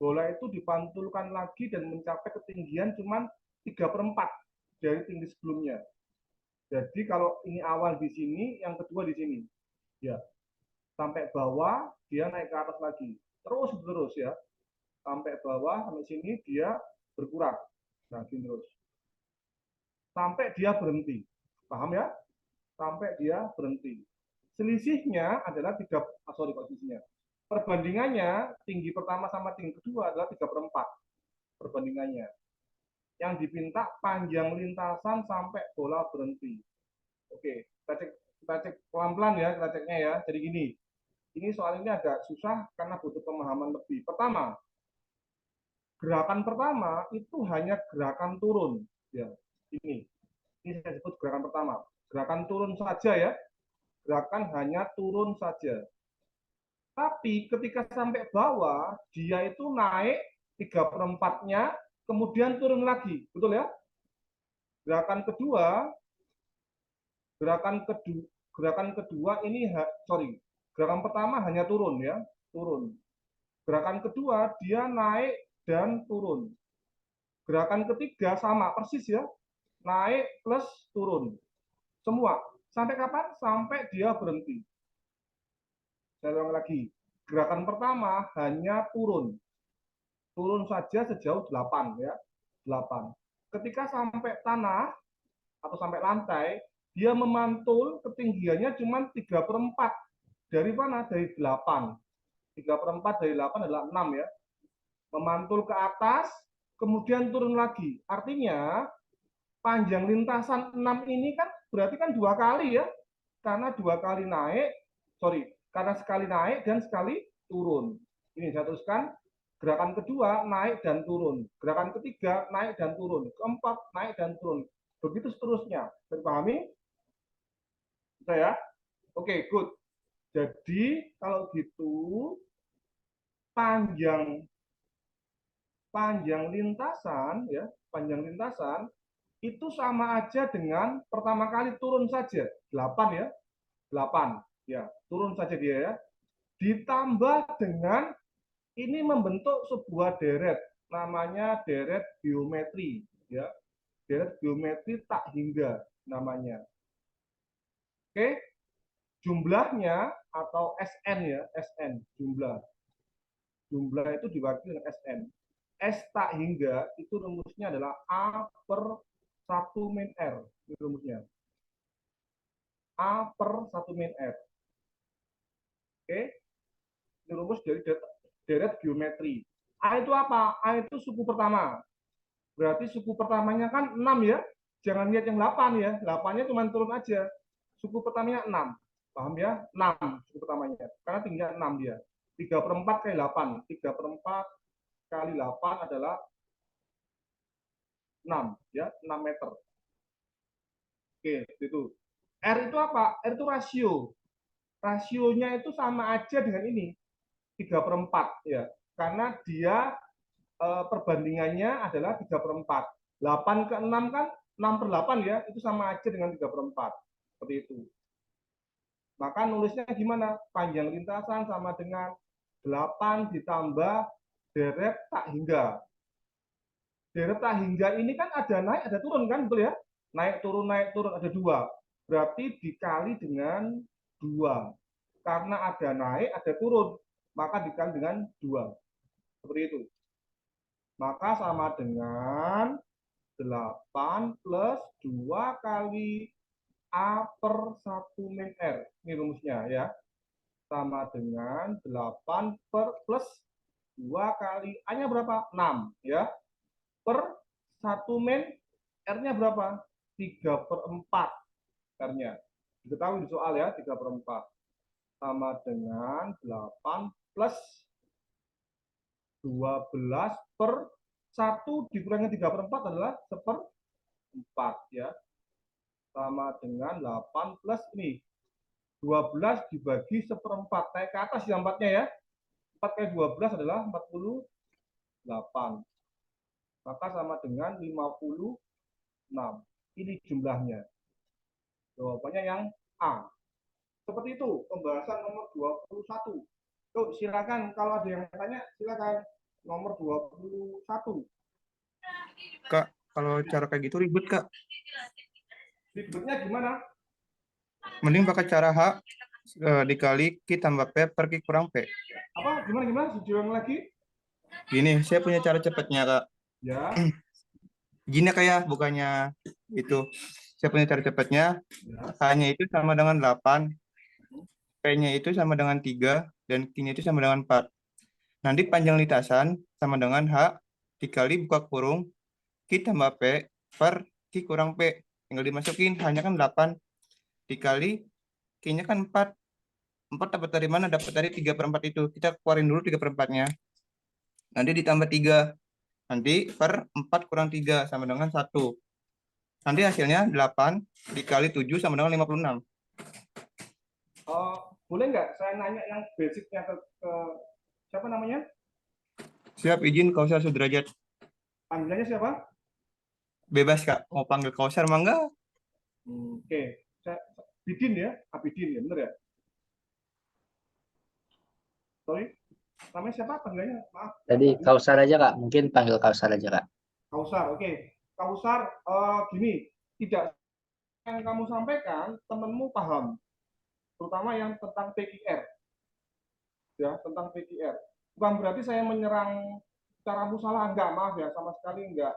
S1: bola itu dipantulkan lagi dan mencapai ketinggian cuma 3/4 dari tinggi sebelumnya. Jadi kalau ini awal di sini, yang kedua di sini. Ya. Sampai bawah, dia naik ke atas lagi. Terus ya. Sampai bawah, sampai sini dia berkurang. Nah, gini terus. Sampai dia berhenti. Paham ya? Sampai dia berhenti. Selisihnya adalah selisihnya. Perbandingannya, tinggi pertama sama tinggi kedua adalah 3/4. Perbandingannya. Yang dipinta panjang lintasan sampai bola berhenti. Oke, kita cek pelan-pelan ya, kita ceknya ya. Jadi gini, ini soal ini agak susah karena butuh pemahaman lebih. Pertama, gerakan pertama itu hanya gerakan turun. Ya, ini saya sebut gerakan pertama. Gerakan turun saja ya. Gerakan hanya turun saja. Tapi ketika sampai bawah, dia itu naik 3/4-nya, kemudian turun lagi, betul ya? Gerakan kedua ini, gerakan pertama hanya turun ya, turun. Gerakan kedua dia naik dan turun. Gerakan ketiga sama persis ya, naik plus turun. Semua. Sampai kapan? Sampai dia berhenti. Saya ulang lagi. Gerakan pertama hanya turun. Turun saja sejauh 8 ya. 8. Ketika sampai tanah atau sampai lantai, dia memantul ketinggiannya cuma 3/4. Dari mana? Dari 8. 3/4 dari 8 adalah 6 ya. Memantul ke atas, kemudian turun lagi. Artinya, panjang lintasan 6 ini kan berarti kan 2 kali ya. Karena 2 kali naik, karena sekali naik dan sekali turun. Ini saya tuliskan. Gerakan kedua naik dan turun. Gerakan ketiga naik dan turun. Keempat naik dan turun. Begitu seterusnya. Terpahami? Bisa ya? Oke, good. Jadi kalau gitu panjang lintasan ya, panjang lintasan itu sama aja dengan pertama kali turun saja 8 ya. 8 ya, turun saja dia ya. Ditambah dengan ini membentuk sebuah deret, namanya deret geometri, ya. Deret geometri tak hingga namanya. Oke, jumlahnya atau SN ya, SN jumlah itu diwakili dengan SN. S tak hingga itu rumusnya adalah A per 1 min R. Ini rumusnya. A per 1 min R. Oke. Ini rumus dari deret geometri. A itu apa? A itu suku pertama. Berarti suku pertamanya kan 6 ya. Jangan lihat yang 8 ya. 8-nya cuma turun aja. Suku pertamanya 6. Paham ya? 6 suku pertamanya. Karena tinggal 6 dia. 3/4 kali 8. 3/4 kali 8 adalah 6 ya, 6 meter. Oke, itu. R itu apa? R itu rasio. Rasionya itu sama aja dengan ini. 3/4 ya. Karena dia perbandingannya adalah 3/4. 8 ke 6 kan 6/8 ya, itu sama aja dengan 3/4. Seperti itu. Maka nulisnya gimana? Panjang lintasan sama dengan 8 ditambah deret tak hingga. Deret tak hingga ini kan ada naik, ada turun kan, betul ya? Naik, turun, ada 2. Berarti dikali dengan 2. Karena ada naik, ada turun. Maka dikali dengan 2. Seperti itu. Maka sama dengan 8 plus 2 kali A per 1 min R. Ini rumusnya ya. Sama dengan 8 plus 2 kali A-nya berapa? 6 ya. Per 1 min R-nya berapa? 3/4 R-nya. Diketahui di soal ya, 3/4. Sama dengan 8 plus 12 per 1 dikurangi 3/4 adalah 1/4 ya. Sama dengan 8 plus ini. 12 dibagi 1/4. Naik ke atas ya 4-nya ya. 4 kali 12 adalah 48. Maka sama dengan 56. Ini jumlahnya. Jawabannya yang A. Seperti itu pembahasan nomor 21. Tuh, silakan kalau ada yang tanya, silakan. Nomor 21.
S7: Kak, kalau cara kayak gitu ribet, Kak.
S1: Ribetnya gimana?
S7: Mending pakai cara H dikali Q tambah P per Q kurang P.
S1: Apa? Gimana? Diulang lagi?
S7: Gini, saya punya cara cepatnya, Kak.
S1: Ya.
S7: Gini kayak bukannya itu. Saya punya cara cepatnya. H-nya itu sama dengan 8. P-nya itu sama dengan 3. Dan Q-nya itu sama dengan 4. Nanti panjang lintasan sama dengan H dikali buka kurung Q tambah P per Q kurang P. Tinggal dimasukin, hanya kan 8 dikali Q-nya kan 4. 4 dapat dari mana? Dapat dari 3/4 itu. Kita keluarin dulu 3/4-nya. Nanti ditambah 3. Nanti per 4 kurang 3 sama dengan 1. Nanti hasilnya 8 dikali 7 sama dengan 56.
S1: Boleh nggak saya nanya yang basicnya ke siapa namanya?
S7: Siap, izin Kausar Sudrajat.
S1: Panggilannya siapa?
S7: Bebas, Kak. Mau panggil Kausar mah enggak?
S1: Oke. Abidin ya? Abidin ya, bener ya? Sorry. Namanya siapa panggilannya? Maaf.
S2: Tadi Kausar aja, Kak. Mungkin panggil Kausar aja, Kak.
S1: Kausar, oke. Kausar, gini, tidak yang kamu sampaikan, temanmu paham. Terutama yang tentang PQR. Ya, tentang PQR. Bukan berarti saya menyerang caramu salah, enggak, maaf ya, sama sekali enggak.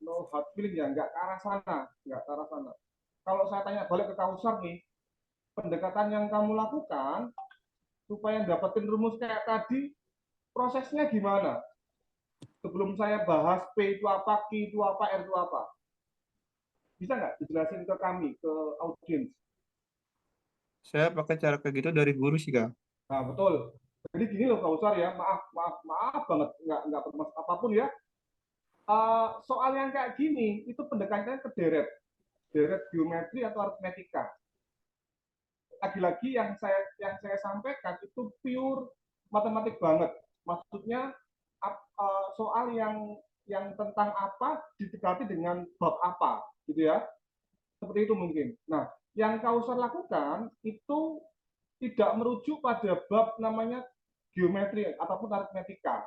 S1: No hard feeling ya, enggak ke arah sana. Enggak ke arah sana. Kalau saya tanya balik ke Kausar nih, pendekatan yang kamu lakukan, supaya dapetin rumus kayak tadi, prosesnya gimana? Sebelum saya bahas P itu apa, Q itu apa, R itu apa. Bisa nggak dijelasin ke kami, ke audiens?
S7: Saya pakai cara kayak gitu dari guru sih, Kak.
S1: Nah, betul. Jadi gini loh, Kak Usar ya, maaf banget, nggak bermaksud apapun ya. Soal yang kayak gini, itu pendekatannya ke deret geometri atau aritmetika. Lagi-lagi yang saya sampaikan itu pure matematik banget. Maksudnya soal yang tentang apa didekati dengan bab apa, gitu ya. Seperti itu mungkin. Nah, yang Kausar lakukan itu tidak merujuk pada bab namanya geometri ataupun aritmetika,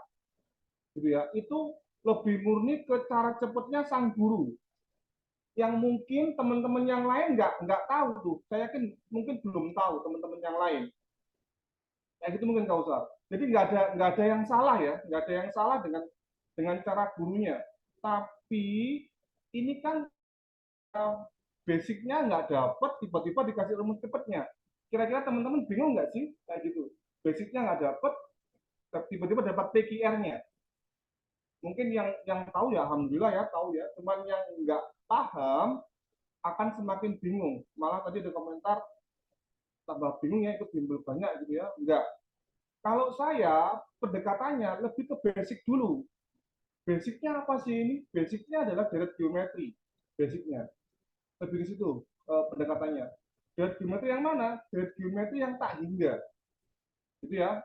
S1: gitu ya. Itu lebih murni ke cara cepatnya sang guru. yang mungkin teman-teman yang lain nggak tahu tuh. Saya yakin mungkin belum tahu teman-teman yang lain. Kayak gitu mungkin Kak Usar. Jadi nggak ada yang salah ya, nggak ada yang salah dengan cara gurunya. Tapi ini kan basicnya nggak dapat, tiba-tiba dikasih rumus cepatnya. Kira-kira teman-teman bingung nggak sih kayak gitu? Basicnya nggak dapat, tiba-tiba dapat PQR-nya. Mungkin yang tahu ya alhamdulillah ya tahu ya. Cuman yang nggak paham akan semakin bingung. Malah tadi ada komentar tambah bingung ya, ikut bimbel banyak gitu ya. Enggak. Kalau saya pendekatannya lebih ke basic dulu. Basicnya apa sih ini? Basicnya adalah deret geometri. Basicnya lebih ke situ pendekatannya. Deret geometri yang mana? Deret geometri yang tak hingga. Itu ya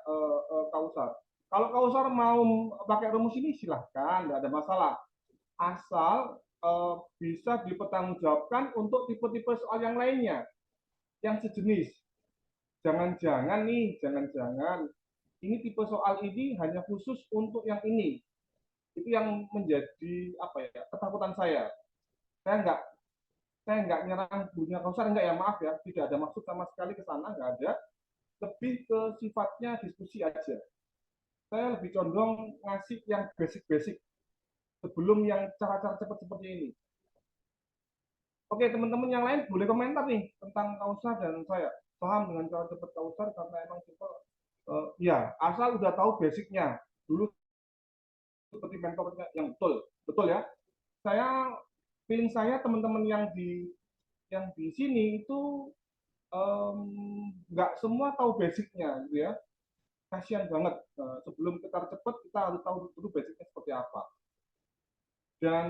S1: Kausar. Kalau Kausar mau pakai rumus ini silahkan, nggak ada masalah. Asal bisa dipertanggungjawabkan untuk tipe-tipe soal yang lainnya, yang sejenis. Jangan-jangan nih, jangan-jangan ini tipe soal ini hanya khusus untuk yang ini. Itu yang menjadi apa ya ketakutan saya. Saya nggak nyerang gurunya Kausar, enggak ya, maaf ya, tidak ada maksud sama sekali ke sana, nggak ada. Lebih ke sifatnya diskusi aja. Saya lebih condong ngasih yang basic-basic sebelum yang cara-cara cepat seperti ini. Oke, teman-teman yang lain boleh komentar nih tentang Kausar dan saya. Paham dengan cara cepat Kausar karena emang kita ya asal udah tahu basicnya dulu seperti mentornya yang betul ya. Saya feeling saya teman-teman yang di sini itu nggak semua tahu basicnya gitu ya. Kasihan banget. Sebelum kita cepat kita harus tahu dulu basicnya seperti apa. Dan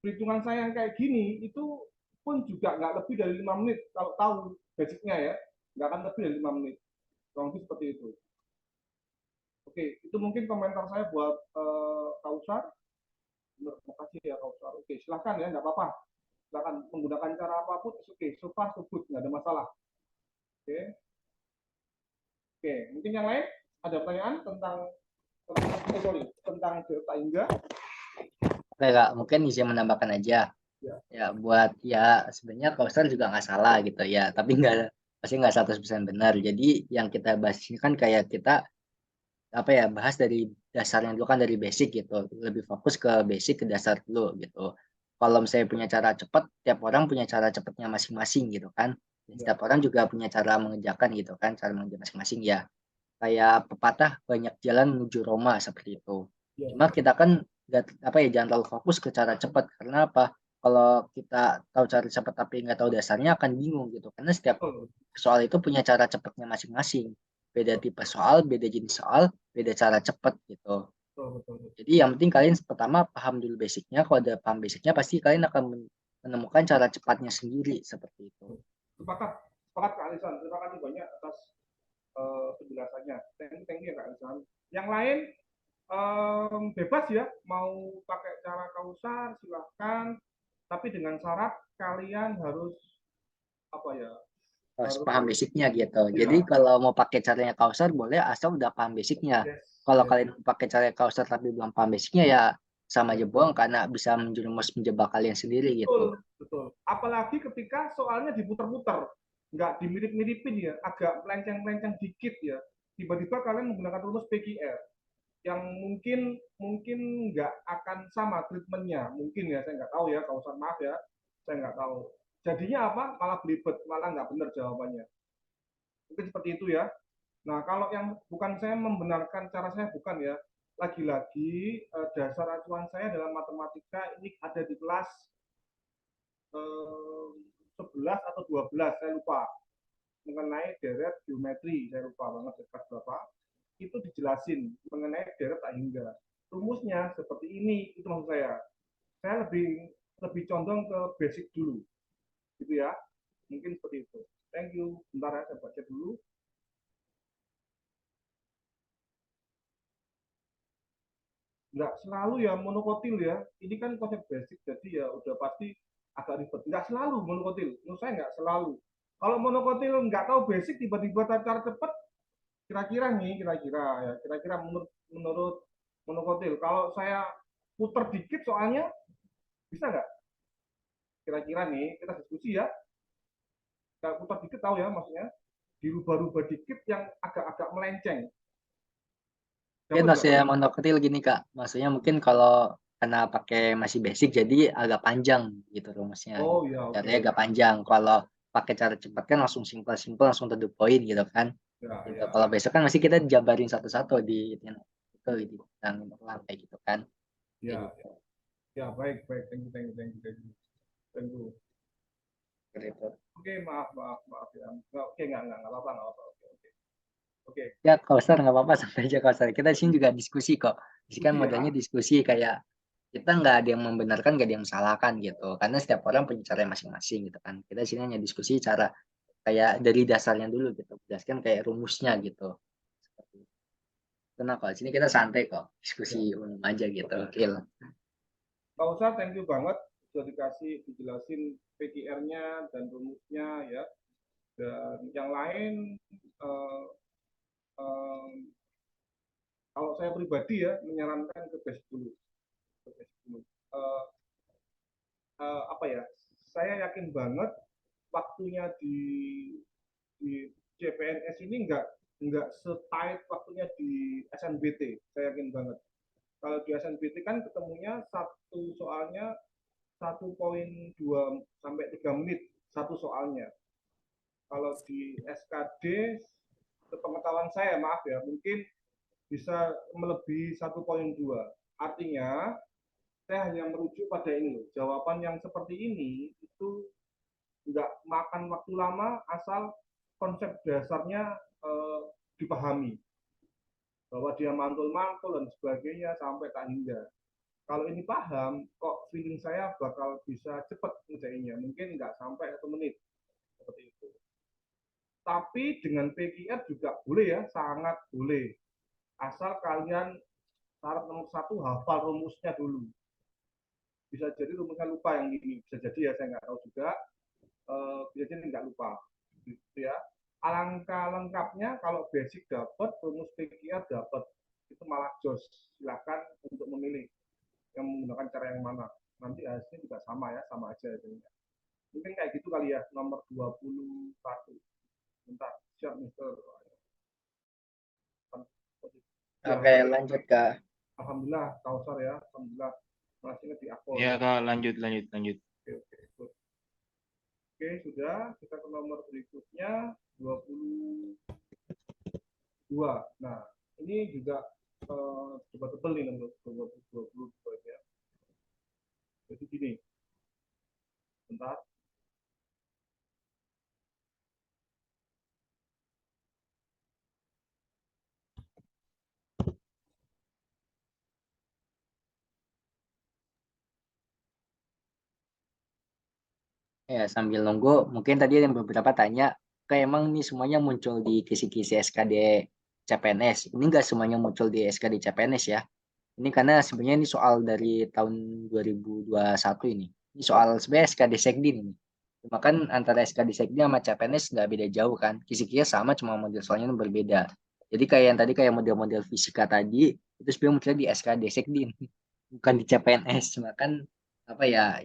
S1: perhitungan saya yang kayak gini itu pun juga nggak lebih dari 5 menit kalau tahu basicnya ya, nggak akan lebih dari 5 menit kurang lebih seperti itu. Oke, itu mungkin komentar saya buat Kausar. Terima kasih ya Kausar. Oke, silahkan ya, nggak apa-apa, silahkan menggunakan cara apapun. Oke, so far so good, nggak ada masalah. Oke, oke, mungkin yang lain ada pertanyaan tentang delta hingga.
S2: Oke Kak, mungkin izin menambahkan aja. Ya buat ya sebenarnya Kausar juga nggak salah gitu ya, tapi nggak pasti nggak 100% benar. Jadi yang kita bahas ini kan kayak kita apa ya bahas dari dasarnya dulu kan dari basic gitu, lebih fokus ke basic ke dasar dulu gitu. Kalau misalnya punya cara cepat, tiap orang punya cara cepatnya masing-masing gitu kan. Dan setiap orang juga punya cara mengerjakan gitu kan, cara mengerjakan masing-masing ya. Kayak pepatah banyak jalan menuju Roma seperti itu. Cuma kita kan apa ya jangan terlalu fokus ke cara cepat karena apa? Kalau kita tahu cara cepat tapi nggak tahu dasarnya akan bingung gitu karena setiap soal itu punya cara cepatnya masing-masing. Beda tipe soal, beda jenis soal, beda cara cepat gitu. Jadi yang penting kalian pertama paham dulu basicnya. Kalau udah paham basicnya pasti kalian akan menemukan cara cepatnya sendiri seperti itu.
S1: Sepakat Kak Alisan. Terima kasih banyak atas penjelasannya. Thank you Kak Alisan. Yang lain bebas ya, mau pakai cara Kausar silahkan, tapi dengan syarat kalian harus apa ya?
S2: Harus paham basicnya gitu. Jadi kalau mau pakai caranya Kausar boleh asal udah paham basicnya. Kalau kalian pakai cara Kausar tapi belum paham basicnya ya sama aja bohong karena bisa menjerumus menjebak kalian sendiri gitu.
S1: Betul. Apalagi ketika soalnya diputar-putar, nggak dimirip-miripin ya, agak melenceng-melenceng dikit ya. Tiba-tiba kalian menggunakan rumus PQR yang mungkin nggak akan sama treatmentnya, mungkin ya, saya nggak tahu ya, Kausar maaf ya, saya nggak tahu. Jadinya apa? Malah belibet, malah nggak benar jawabannya. Mungkin seperti itu ya. Nah, kalau yang bukan saya membenarkan cara saya, bukan ya. Lagi-lagi dasar acuan saya dalam matematika ini ada di kelas 11 atau 12, saya lupa. Mengenai deret geometri, saya lupa banget kelas berapa. Itu dijelasin mengenai deret tak hingga. Rumusnya seperti ini, itu maksud saya. Saya lebih condong ke basic dulu. Gitu ya. Mungkin seperti itu. Thank you. Bentar ya, saya baca dulu. Nggak selalu ya monokotil ya. Ini kan konsep basic, jadi ya udah pasti agak ribet. Nggak selalu monokotil. Menurut saya nggak selalu. Kalau monokotil nggak tahu basic, tiba-tiba cara cepat, kira-kira menurut monokotil. Kalau saya putar dikit soalnya, bisa nggak? kira-kira nih kita diskusi ya. Kita putar dikit tahu ya maksudnya. Dirubah-rubah dikit yang agak-agak melenceng.
S2: Mungkin
S1: Dapat
S2: masih
S1: nggak?
S2: monokril gini Kak. Maksudnya mungkin kalau karena pakai masih basic jadi agak panjang gitu rumusnya.
S1: Oh ya, oke.
S2: Caranya agak panjang. Kalau pakai cara cepat kan langsung simpel-simpel langsung to the point gitu kan.
S1: Ya,
S2: Gitu.
S1: ya.
S2: Kalau besok kan masih kita jabarin satu-satu di itu ulang kayak gitu kan.
S1: Ya,
S2: Kayak gitu.
S1: ya, baik. Thank you.
S2: Gitu.
S1: Oke, maaf ya. Oke, nggak apa-apa. Oke.
S2: Ya Kausar nggak apa-apa sampai aja Kausar. Kita di sini juga diskusi kok. Di sini kan
S1: Diskusi ya.
S2: modelnya diskusi kayak kita nggak ada yang membenarkan nggak ada yang mensalahkan gitu. Karena setiap orang punya cara masing-masing gitu kan. Kita di sini hanya diskusi cara kayak dari dasarnya dulu gitu. Jelaskan kayak rumusnya gitu. Seperti itu. Nah kalau di sini kita santai kok. Diskusi umum aja gitu. Real.
S1: Pak Ustadz, thank you banget sudah dijelasin PKR-nya dan rumusnya ya. Dan yang lain kalau saya pribadi ya menyarankan ke base dulu. Apa ya? Saya yakin banget waktunya di CPNS ini nggak setight waktunya di SNBT. Saya yakin banget. Kalau di SNBT kan ketemunya satu soalnya 1,2 sampai 3 menit satu soalnya. Kalau di SKD, sepengetahuan saya, maaf ya, mungkin bisa melebihi 1,2. Artinya, saya hanya merujuk pada ini loh. Jawaban yang seperti ini itu nggak makan waktu lama asal konsep dasarnya dipahami. Bahwa dia mantul-mantul dan sebagainya sampai tak hingga. Kalau ini paham, kok feeling saya bakal bisa cepat ngerjainnya. Mungkin nggak sampai 1 menit. Seperti itu. Tapi dengan PKR juga boleh ya, sangat boleh. Asal kalian syarat nomor 1 hafal rumusnya dulu. Bisa jadi rumusnya lupa yang ini. Bisa jadi ya, saya nggak tahu juga. Bisa jadi nggak lupa. Gitu ya. Alangkah lengkapnya kalau basic dapat, rumus PKR dapat. Itu malah jos. Silakan untuk memilih yang menggunakan cara yang mana. Nanti hasilnya juga sama ya, sama aja hasilnya. Mungkin kayak gitu kali ya, nomor 21. Bentar, siap Mister.
S2: Oke lanjut Kak.
S1: Alhamdulillah, Kausar ya, alhamdulillah. Masih di akpol.
S4: Ya Kak, lanjut.
S1: Oke, sudah. Kita ke nomor berikutnya, 22. Nah, ini juga coba tebel nih nomor 22 ya. Jadi gini. Bentar.
S2: Ya sambil nunggu mungkin tadi ada yang beberapa tanya kayak emang nih semuanya muncul di kisi-kisi SKD CPNS. Ini enggak semuanya muncul di SKD CPNS ya. Ini karena sebenarnya ini soal dari tahun 2021 ini. Ini soal sebenarnya SKD Sekdin ini. Cuma kan antara SKD Sekdin sama CPNS nggak beda jauh kan. Kisi-kisi sama cuma model soalnya berbeda. Jadi kayak yang tadi kayak model-model fisika tadi itu sebenarnya munculnya di SKD Sekdin bukan di CPNS. Cuma kan apa ya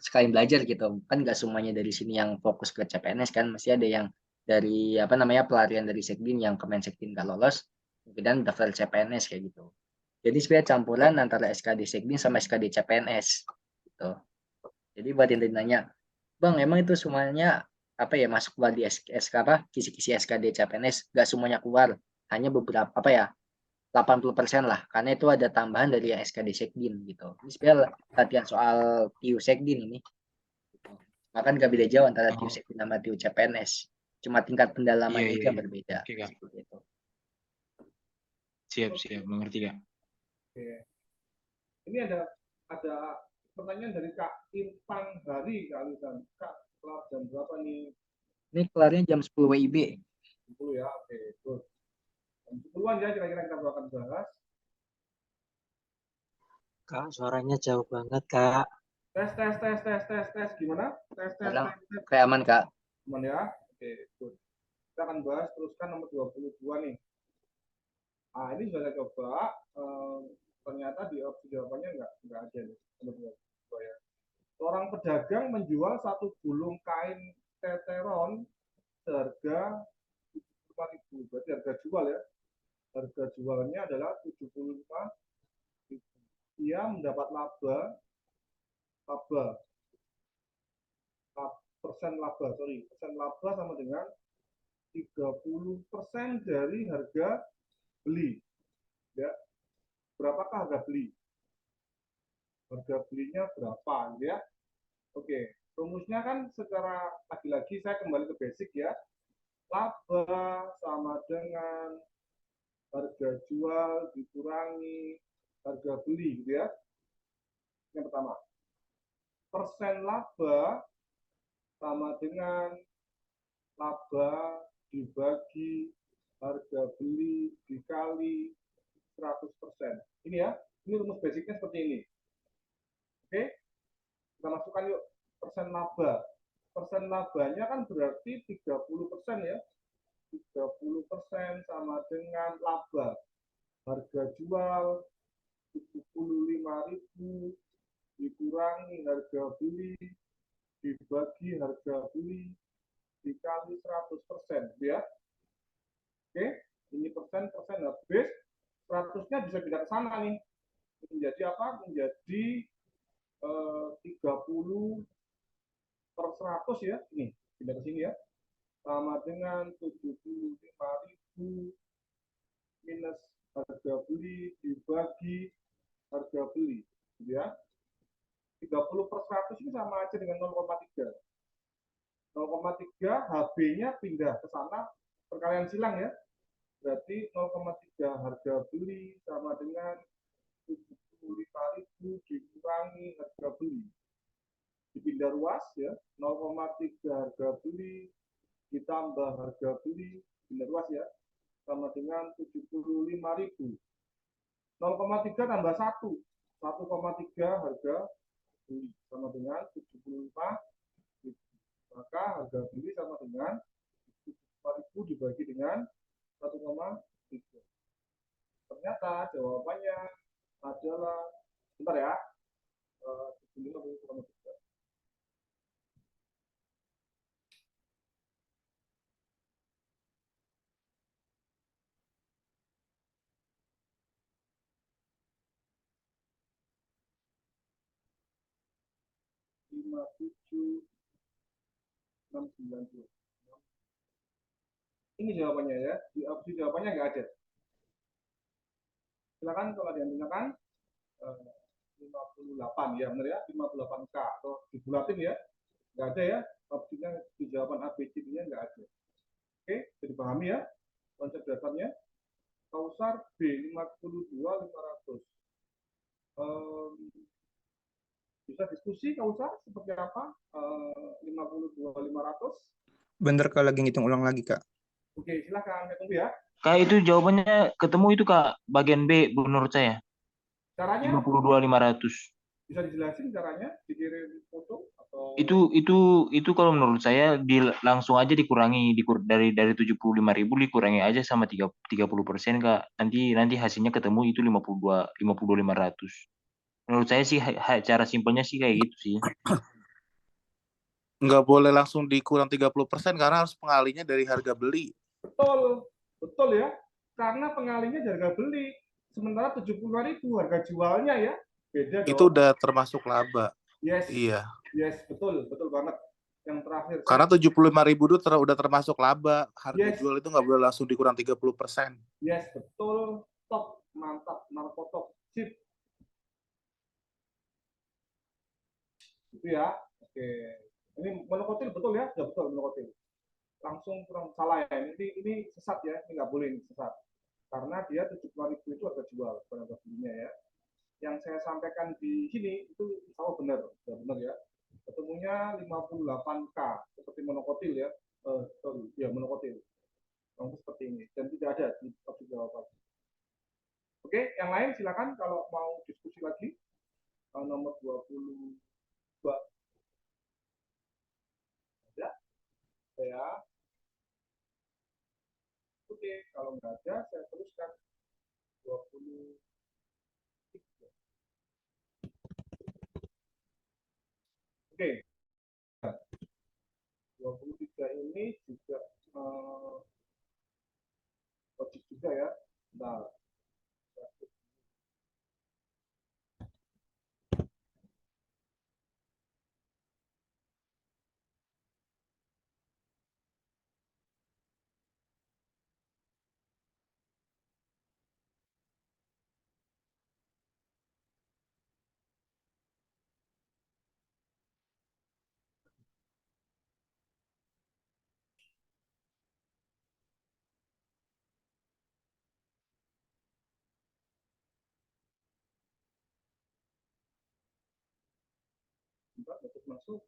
S2: sekali belajar gitu. Kan nggak semuanya dari sini yang fokus ke CPNS kan. Masih ada yang dari apa namanya pelarian dari Sekdin yang Kemensekdin nggak lolos. Kemudian daftar CPNS kayak gitu. Jadi sebenarnya campuran antara SKD Sekdin sama SKD CPNS gitu. Jadi buat yang nanya, Bang, emang itu semuanya apa ya masuk keluar di SK apa kisi-kisi SKD CPNS? Gak semuanya keluar, hanya beberapa apa ya 80% lah, karena itu ada tambahan dari SKD Sekdin gitu. Ini sebenarnya latihan soal TIU Sekdin ini. Gitu. Bahkan gak beda jauh antara TIU Sekdin sama TIU CPNS. Cuma tingkat pendalamannya itu yang berbeda.
S4: Oke, Kak.
S2: Gitu.
S4: Siap, mengerti Kak.
S1: Oke. Ini ada pertanyaan dari Kak Irfan Hari, Kak Irfan. Kak, kelar jam berapa nih?
S2: Ini kelarnya jam 10 WIB.
S1: 10 ya, oke, good. Jam 10-an ya kira-kira kita akan bahas.
S3: Kak, suaranya jauh banget, Kak.
S1: Tes. Gimana? Tes.
S2: Kayak aman, Kak.
S1: Aman ya? Oke, good. Kita akan bahas teruskan nomor 22 nih. Nah, ini sudah saya coba. Ternyata di opsi jawabannya nggak ada nih, nomor 22 ya. Seorang pedagang menjual satu gulung kain teteron seharga 75.000. Berarti harga jual ya. Harga jualnya adalah 75.000. Ia mendapat laba persen laba sama dengan 30% dari harga beli. Ya. Berapakah harga beli? Harga belinya berapa ya? Oke, rumusnya kan secara lagi-lagi saya kembali ke basic ya. Laba sama dengan harga jual dikurangi harga beli gitu ya. Yang pertama, persen laba sama dengan laba dibagi harga beli dikali 100%. Ini ya, ini rumus basicnya seperti ini. Oke, kita masukkan yuk persen laba. Persen labanya kan berarti 30% ya. 30% sama dengan laba. Harga jual 75.000 dikurangi harga beli dibagi harga beli dikali 100% ya. Oke, ini persen habis. 100-nya bisa pindah ke sana nih. Menjadi apa? Menjadi 30 per 100 ya. Ini pindah ke sini ya. Sama dengan 75.000 minus harga beli dibagi harga beli ya. 30 per 100 ini sama aja dengan 0,3. 0,3 HB-nya pindah ke sana perkalian silang ya. Berarti 0,3 harga beli sama dengan 75.000 dikurangi harga beli. Dipindah ruas ya. 0,3 harga beli ditambah harga beli pindah ruas ya. Sama dengan 75.000. 0,3 tambah 1. 1,3 harga beli sama dengan 75.000. Maka harga beli sama dengan 75.000 dibagi dengan 1,3. Ternyata jawabannya adalah, bentar ya, 75,3. Ini jawabannya ya. Di opsi jawabannya nggak ada. Silakan kalau ada yang tanyakan 58 ya benar ya, 58K atau dibulatin ya. Nggak ada ya. Opsinya di jawaban A, B, C-nya nggak ada. Oke, jadi pahami ya konsep dasarnya. Kausar B 52.500. Bisa diskusi Kausar seperti apa 52.500?
S10: Bentar Kak, lagi ngitung ulang lagi Kak.
S1: Oke, silakan tunggu ya.
S4: Kak, itu jawabannya ketemu itu Kak, bagian B menurut saya.
S1: Caranya
S4: 52.500.
S1: bisa dijelasin caranya, dikirim foto atau
S4: Itu kalau menurut saya langsung aja dikurangi dari 75.000 dikurangi aja sama 30% Kak. Nanti hasilnya ketemu itu 52.500. Menurut saya sih cara simpelnya sih kayak gitu sih.
S8: Nggak boleh langsung dikurang 30% karena harus pengalinya dari harga beli.
S1: Betul ya. Karena pengalinya dari harga beli. Sementara 75.000 harga jualnya ya. Beda dong.
S8: Itu udah termasuk laba.
S1: Yes.
S8: Iya.
S1: Yes, betul banget. Yang terakhir.
S8: Karena 75.000 itu udah termasuk laba. Harga
S1: Yes.
S8: jual itu nggak boleh langsung dikurang 30%.
S1: Yes, betul. Top, mantap, narkotop, sip. Itu ya. Oke. Ini monokotil betul ya? Ya betul monokotil. Langsung kurang salah ya. Ini sesat ya. Ini nggak boleh ini sesat. Karena dia 75.000 itu harga jual, bukan harga belinya ya. Yang saya sampaikan di sini itu sama benar ya. Ketemunya 58K seperti monokotil ya. Ya monokotil. Langsung seperti ini dan tidak ada di opsi jawaban. Oke, yang lain silakan kalau mau diskusi lagi. Nomor 22. Ada? Ya. Oke, kalau nggak ada saya teruskan 23. Oke. 23 ini juga logik juga ya. Nah, untuk masuk.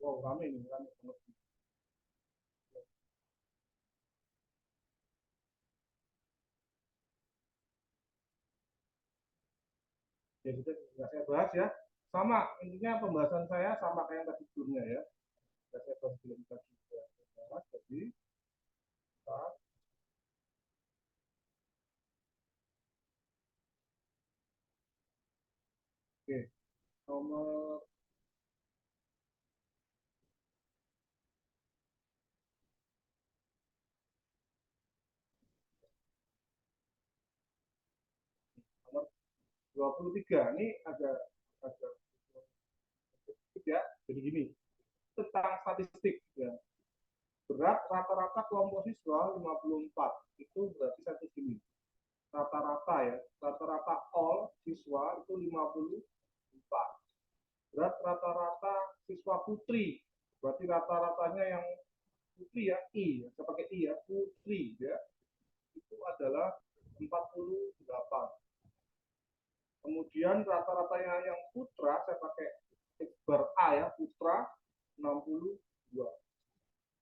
S1: Wow, rame nih, rame banget. Ya, sudah saya bahas ya. Sama, intinya pembahasan saya sama kayak yang tadi sebelumnya ya. Saya bahas belum tadi bahas tadi. Oke, nomor nomor 23 ini agak ya. Jadi gini, tentang statistik ya. Berat rata-rata kelompok siswa 54 itu berarti satu gini. Rata-rata ya, rata-rata all siswa itu 54. Berat rata-rata siswa putri, berarti rata-ratanya yang putri ya, I, saya pakai I ya, putri ya, itu adalah 48. Kemudian rata-ratanya yang putra, saya pakai X bar A ya, putra 62.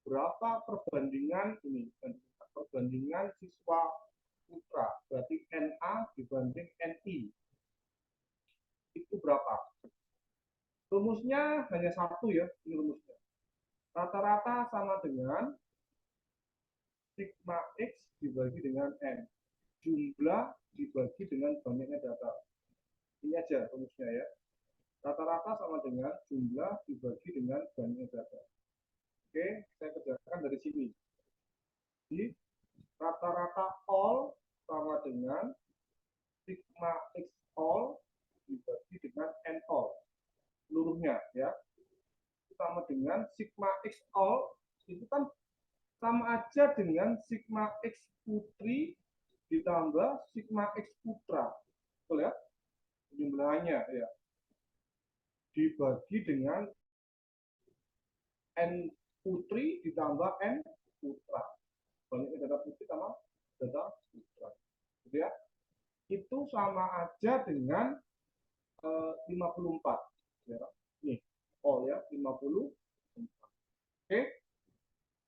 S1: Berapa perbandingan ini? Perbandingan siswa putra, berarti NA dibanding NI. Itu berapa? Rumusnya hanya satu ya, ini rumusnya. Rata-rata sama dengan sigma X dibagi dengan N. Jumlah dibagi dengan banyaknya data. Ini aja rumusnya ya. Rata-rata sama dengan jumlah dibagi dengan banyaknya data. Oke, saya kerjakan dari sini. Jadi, rata-rata all sama dengan sigma X all dibagi dengan N all. Seluruhnya ya. Sama dengan sigma X all itu kan sama aja dengan sigma X putri ditambah sigma X putra. Betul ya? Jumlahnya ya. Dibagi dengan N putri ditambah N putra. Banyaknya data putri sama data putra. Gitu ya. Itu sama aja dengan 54. Ya. Nih, all ya, 54. Oke.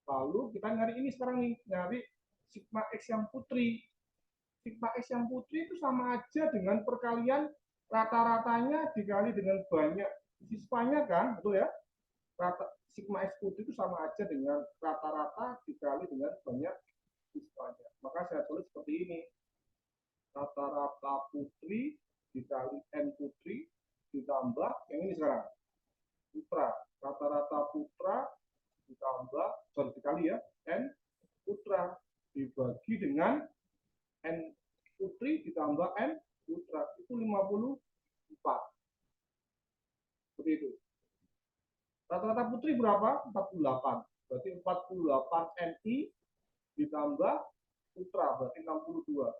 S1: Lalu kita nyari ini sekarang nih, nyari sigma X yang putri. Sigma X yang putri itu sama aja dengan perkalian rata-ratanya dikali dengan banyak siswanya kan, betul ya? Sigma X putri itu sama aja dengan rata-rata dikali dengan banyak siswanya. Maka saya tulis seperti ini. Rata-rata putri dikali N putri ditambah yang ini sekarang. Putra. Rata-rata putra ditambah, dikali ya, N putra dibagi dengan N putri ditambah N putra. Itu 54. Seperti itu. Rata-rata putri berapa? 48. Berarti 48 NI ditambah putra, berarti 62.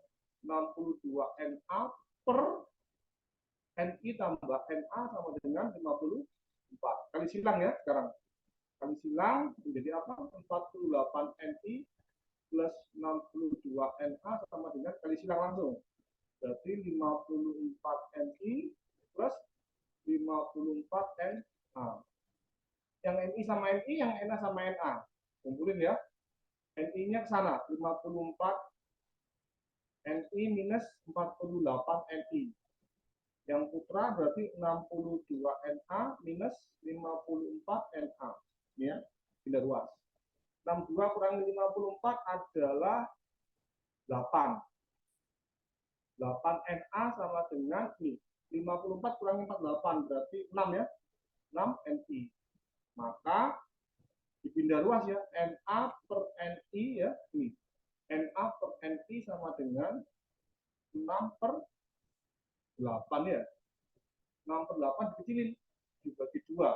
S1: 62 NA per NI tambah NA sama dengan 54. Kali silang ya sekarang. Kali silang menjadi apa? 48 NI plus 62 NA sama dengan kali silang langsung. Berarti 54 NI plus 54 NA. Yang NI sama NI, yang NA sama NA. Kumpulin ya. NI-nya ke sana, 54 NI minus 48 NI. Yang putra berarti 62 NA minus 54 NA. Ini ya, tidak luas. 62 kurangi 54 adalah 8. 8 NA sama dengan ini, 54 kurangi 48 berarti 6 ya. 6 NI. Maka dipindah luas ya. NA per NI ya. Ini. NA per NI sama dengan 6 per 8 ya. 6 per 8 dikecilin. Dibagi 2.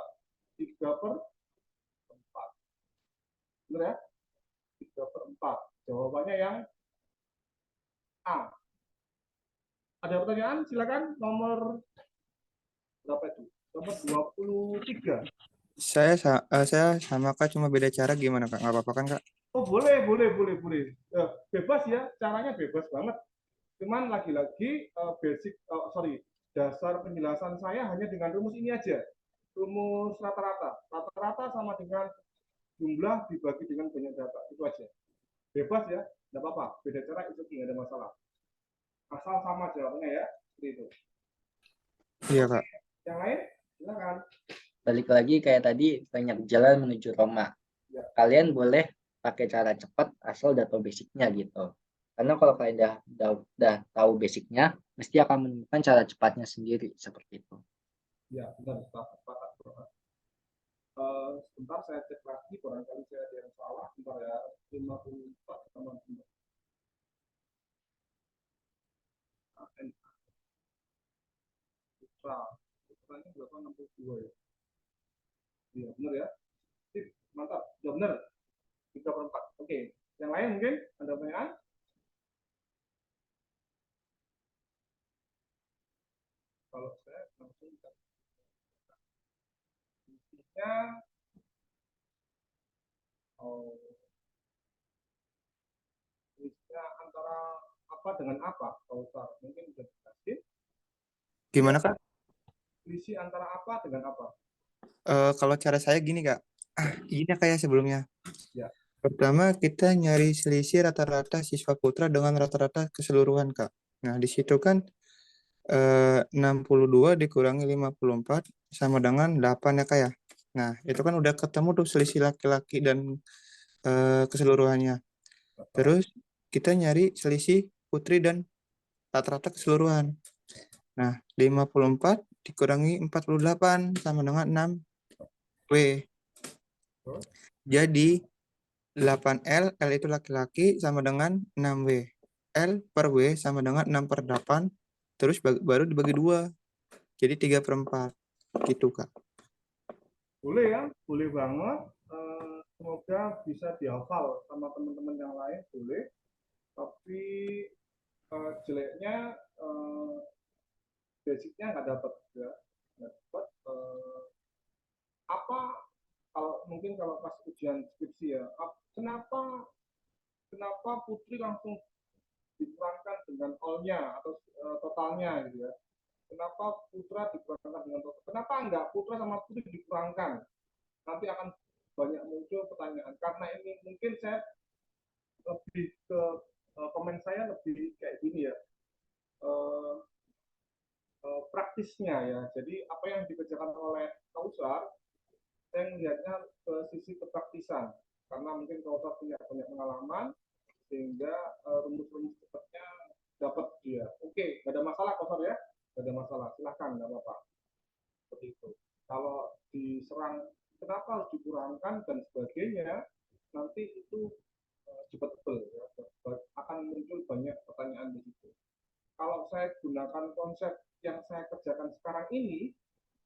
S1: 3 per 4. Benar ya? 3 per 4. Jawabannya yang A. Ada pertanyaan? Silakan nomor berapa itu? Nomor 23.
S10: Saya sama Kak, cuma beda cara gimana Kak? Nggak apa-apa kan Kak?
S1: Oh, boleh. Bebas ya, caranya bebas banget. Cuman lagi-lagi basic, dasar penjelasan saya hanya dengan rumus ini aja. Rumus rata-rata. Rata-rata sama dengan jumlah dibagi dengan banyak data. Itu aja. Bebas ya, nggak apa-apa. Beda cara itu nggak ada masalah. Asal sama jawabannya ya, seperti itu.
S10: Iya Kak.
S1: Yang lain, silakan.
S2: Balik lagi kayak tadi, banyak jalan menuju Roma.
S1: Ya.
S2: Kalian boleh pakai cara cepat asal udah tahu basicnya gitu. Karena kalau kalian udah tahu basicnya, mesti akan menemukan cara cepatnya sendiri seperti itu.
S1: Ya, benar. Sepakat. Sebentar saya cek lagi, barangkali saya ada yang salah. Sebentar ya, 54 sama 5. Putranya berapa? 62 ya. Iya, benar ya. Sip, mantap. Sudah benar. 3 per 4. Oke. Yang lain mungkin ada pertanyaan? Kalau saya langsung intinya antara apa dengan apa? Kalau mungkin bisa dijelasin.
S10: Gimana Kak?
S1: Selisih antara apa dengan apa?
S10: Kalau cara saya gini Kak. Ini kayak sebelumnya.
S1: Ya.
S10: Pertama kita nyari selisih rata-rata siswa putra dengan rata-rata keseluruhan Kak. Nah di situ kan 62 dikurangi 54 sama dengan 8 ya Kak ya. Nah itu kan udah ketemu tuh selisih laki-laki dan keseluruhannya. Terus kita nyari selisih putri dan rata-rata keseluruhan. Nah 54 dikurangi 48 sama dengan 6W. Jadi 8L, L itu laki-laki sama dengan 6W. L per W sama dengan 6 per 8. Terus baru dibagi 2. Jadi 3 per 4. Gitu Kak.
S1: Boleh ya, boleh banget. Semoga bisa dihafal sama teman-teman yang lain, boleh. Tapi jeleknya basicnya nggak dapat ya. Nggak dapat. Apa kalau pas ujian skripsi ya, kenapa putri langsung dikurangkan dengan all-nya atau totalnya gitu ya? Kenapa putra dikurangkan dengan total? Kenapa enggak putra sama putri dikurangkan? Nanti akan banyak muncul pertanyaan. Karena ini mungkin saya lebih ke komen saya lebih kayak gini ya. Praktisnya ya. Jadi apa yang dikerjakan oleh Kausar, saya melihatnya ke sisi kepraktisan. Karena mungkin Kausar punya banyak pengalaman, sehingga rumus-rumus cepatnya dapat dia. Oke, nggak ada masalah Kausar ya. Nggak ada masalah, silahkan, nggak apa-apa. Seperti itu. Kalau diserang kenapa harus dikurangkan dan sebagainya, nanti itu debatable ya. Akan muncul banyak pertanyaan di situ. Kalau saya gunakan konsep yang saya kerjakan sekarang ini,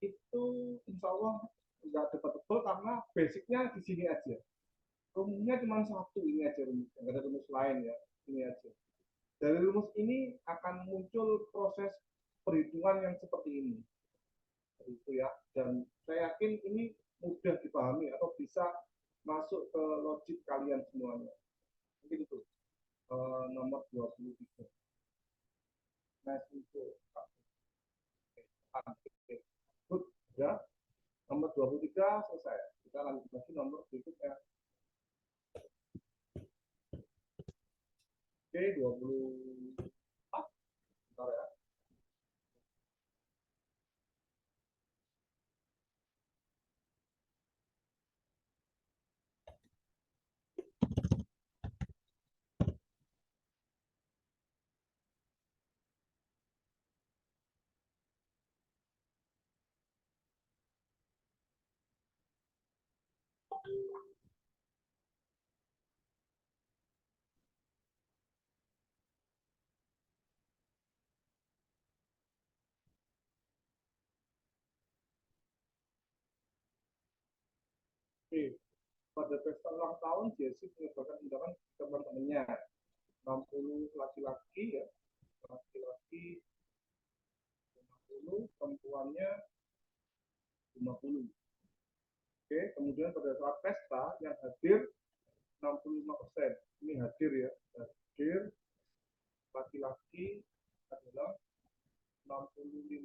S1: itu insya Allah nggak debatable karena basicnya di sini aja. Rumusnya cuma satu, ini aja rumusnya, nggak ada rumus lain ya, ini aja. Dari rumus ini akan muncul proses perhitungan yang seperti ini. Itu ya, dan saya yakin ini mudah dipahami atau bisa masuk ke logik kalian semuanya. Mungkin itu nomor 23. Nice itu. Good, ya. Nomor 23 selesai. Kita lanjut lagi nomor berikutnya. Oke, 24. Bentar ya. pada pesta ulang tahun Jessie menyebarkan undangan ke teman-temannya 60 laki-laki ya, laki-laki 50, perempuannya 50. Oke, kemudian pada saat pesta yang hadir 65%. Ini hadir ya, hadir laki-laki adalah 65%.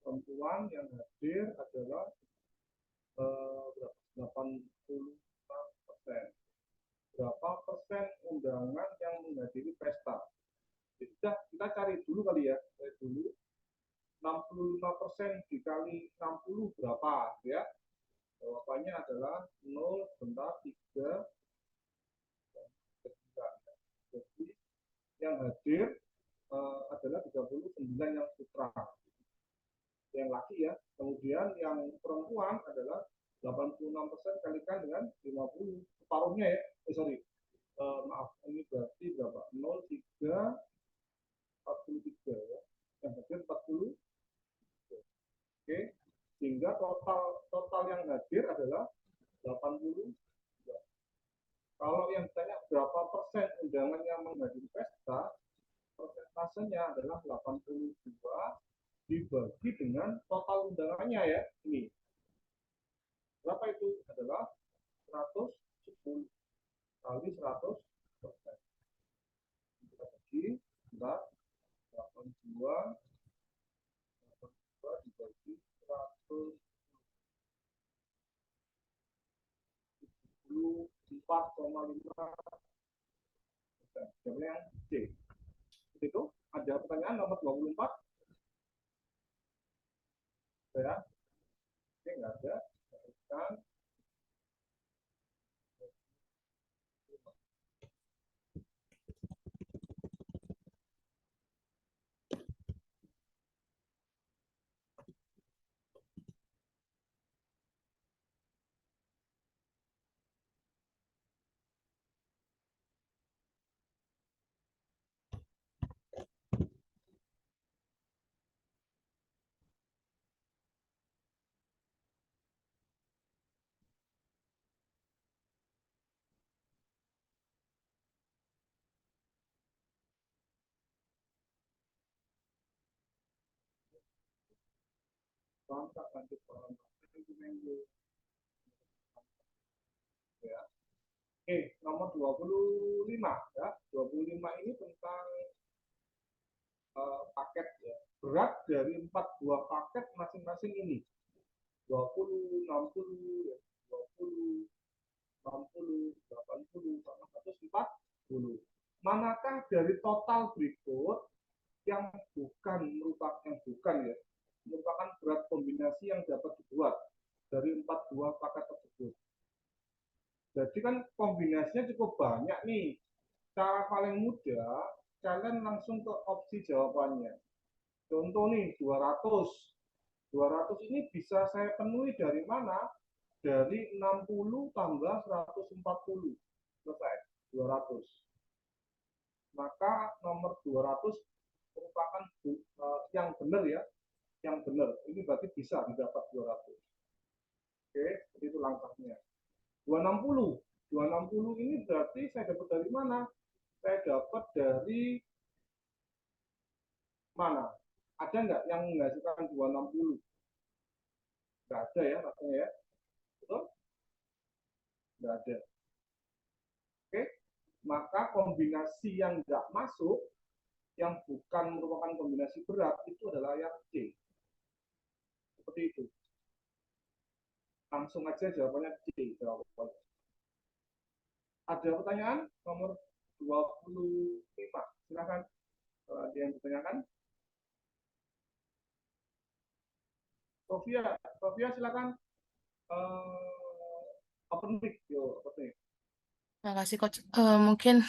S1: Perempuan yang hadir adalah 85%. Berapa persen undangan yang menghadiri pesta? Kita cari dulu kali ya, cari dulu 65% dikali 60 berapa ya? Jawabannya adalah 0,3. Jadi yang hadir adalah 39 yang putra, yang laki ya. Kemudian yang perempuan adalah 86% kalikan dengan 50, separuhnya ya. Maaf, ini berarti berapa? 0,3 43 ya. Yang hadir 40. Oke, sehingga total yang hadir adalah 80. Kalau yang ditanya berapa persen undangan yang menghadiri pesta, persentasenya adalah 82 dibagi dengan total undangannya ya. Ini. Berapa itu? Adalah 110 kali 100%. Kita bagi, bentar. 82 dibagi 174,5%. Jawabnya yang C. Itu ada pertanyaan nomor 24? Ya. Oke, nggak ada. Kan. Kontak lanjut minggu. Ya. Oke, nomor 25 ya. 25 ini tentang paket ya. Berat dari 4 buah paket masing-masing ini. 20, 60, ya. 20, 60, 80, sama 140. Manakah dari total berikut yang merupakan berat kombinasi yang dapat dibuat dari 4 buah paket tersebut? Jadi kan kombinasinya cukup banyak nih. Cara paling mudah, kalian langsung ke opsi jawabannya. Contoh nih, 200. 200 ini bisa saya penuhi dari mana? Dari 60 tambah 140. Selesai, 200. Maka nomor 200 merupakan yang benar ya. Yang benar. Ini berarti bisa didapat 200. Oke, itu langkahnya. 260. 260 ini berarti saya dapat dari mana? Saya dapat dari mana? Ada nggak yang menghasilkan 260? Nggak ada ya rasanya ya. Betul? Nggak ada. Oke, maka kombinasi yang nggak masuk, yang bukan merupakan kombinasi berat, itu adalah yang C. Seperti itu. Langsung aja jawabannya C. Jawabannya. Ada pertanyaan nomor 25. Silakan. Ada yang ditanyakan? Sofia silakan. Open mic.
S11: Terima kasih, Coach. Mungkin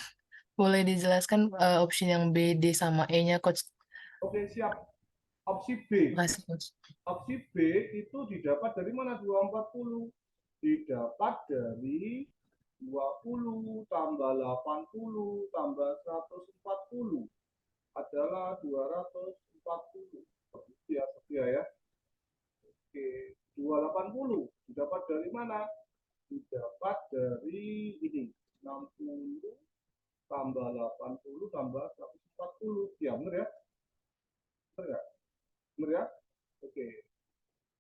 S11: boleh dijelaskan opsi yang B, D, sama E-nya, Coach.
S1: Oke, siap. Opsi B.
S11: Terima kasih, Coach.
S1: Opsi B itu didapat dari mana 240? Didapat dari 20 tambah 80 tambah 140 adalah 240. Setia ya. Oke, 280 didapat dari mana? didapat dari ini 60 tambah 80 tambah 140. Ya, benar ya? Benar ya? Benar ya? Oke.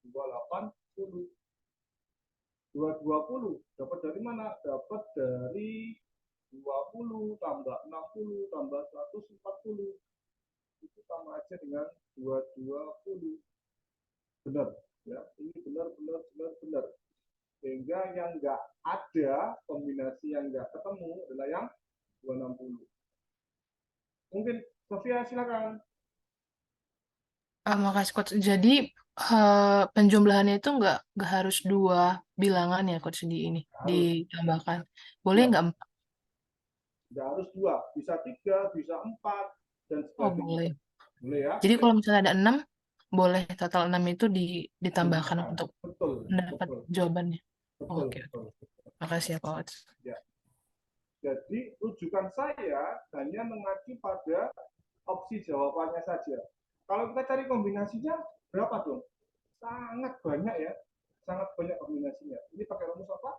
S1: 280. 220 dapat dari mana? Dapat dari 20 tambah 60 tambah 140. Itu sama aja dengan 220. Benar ya, ini benar. Sehingga yang nggak ada, kombinasi yang nggak ketemu adalah yang 260. Mungkin Sofia silakan.
S11: Makasih Coach. Jadi penjumlahannya itu nggak harus dua bilangan ya Coach di ini
S1: Harus.
S11: ditambahkan. Boleh
S1: Ya,
S11: nggak 4?
S1: nggak harus 2, bisa 3, bisa 4 dan
S11: Oh
S1: sebagainya.
S11: boleh.
S1: Boleh ya?
S11: Jadi kalau misalnya ada 6, boleh total 6 itu ditambahkan
S1: Nah,
S11: untuk
S1: betul.
S11: mendapat jawabannya.
S1: Betul.
S11: Oke. Makasih ya Coach.
S1: Ya. Jadi rujukan saya hanya mengacu pada opsi jawabannya saja. Kalau kita cari kombinasinya berapa dong? Sangat banyak ya, sangat banyak kombinasinya. Ini pakai rumus apa?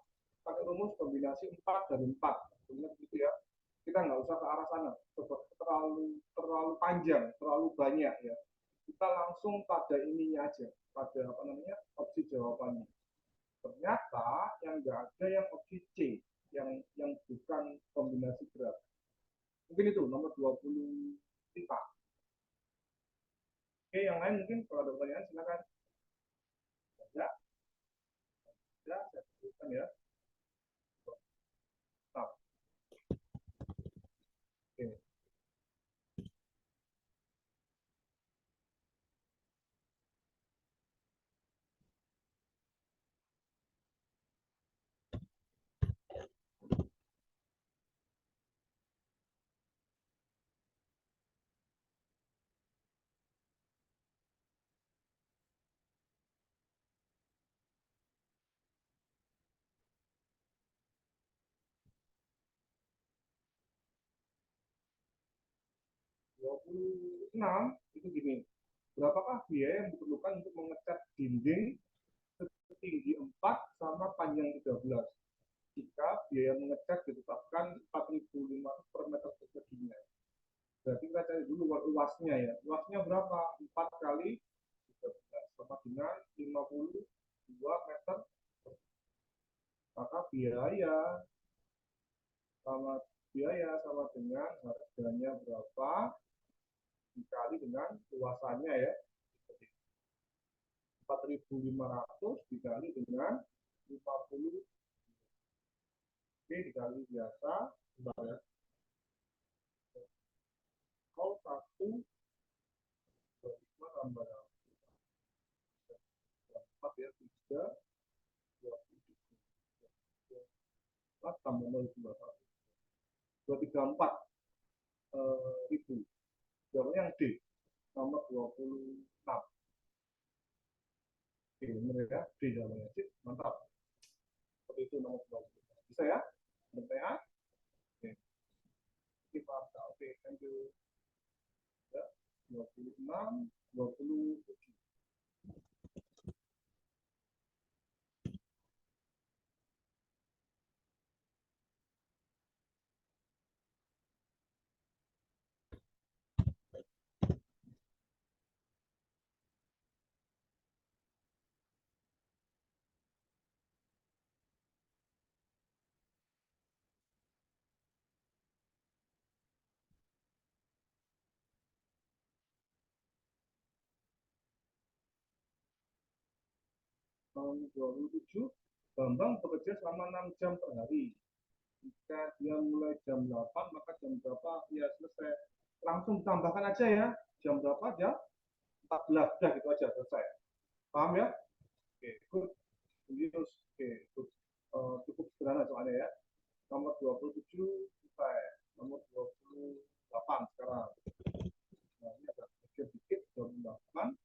S1: Pakai rumus kombinasi 4 dari 4. Ingat gitu ya. Kita nggak usah ke arah sana, terlalu panjang, terlalu banyak ya. Kita langsung pada ininya aja, pada apa namanya opsi jawabannya. Ternyata yang nggak ada yang opsi C, yang bukan kombinasi berat. Mungkin itu nomor 25. Oke, yang lain mungkin kalau ada pertanyaan silakan. Ya, saya sebutkan ya. Nah, oke. 26 itu gini. Berapakah biaya yang diperlukan untuk mengecat dinding setinggi 4 sama panjang 13? Jika biaya mengecat ditetapkan 4.500 per meter perseginya. Berarti kita cari dulu luasnya ya. Luasnya berapa? 4 kali 13 sama dengan 52 meter. Maka biaya sama dengan harganya berapa dikali dengan luasannya ya. 4.500 dikali dengan 50. Oke, dikali biasa. Bentar ya. 1 25 tambah 4 ya, 3 4 tambah 0,21 234 ribu. Jawabannya yang D, nomor 26. Oke, benar ya, D jawabannya. Sip, mantap. Seperti itu nomor 26. Bisa ya? Pertanyaan? Oke. Kita oke, thank you. Ya, 26, 27. Tahun 2007, Bambang bekerja selama 6 jam per hari. Jika dia mulai jam 8, maka jam berapa dia selesai? Langsung tambahkan aja ya. Jam berapa aja? 14, udah gitu aja, selesai. Paham ya? Oke, good. Oke, good. Cukup sederhana soalnya ya. Nomor 27 selesai. Nomor 28 sekarang. Nah, ini agak sedikit 28.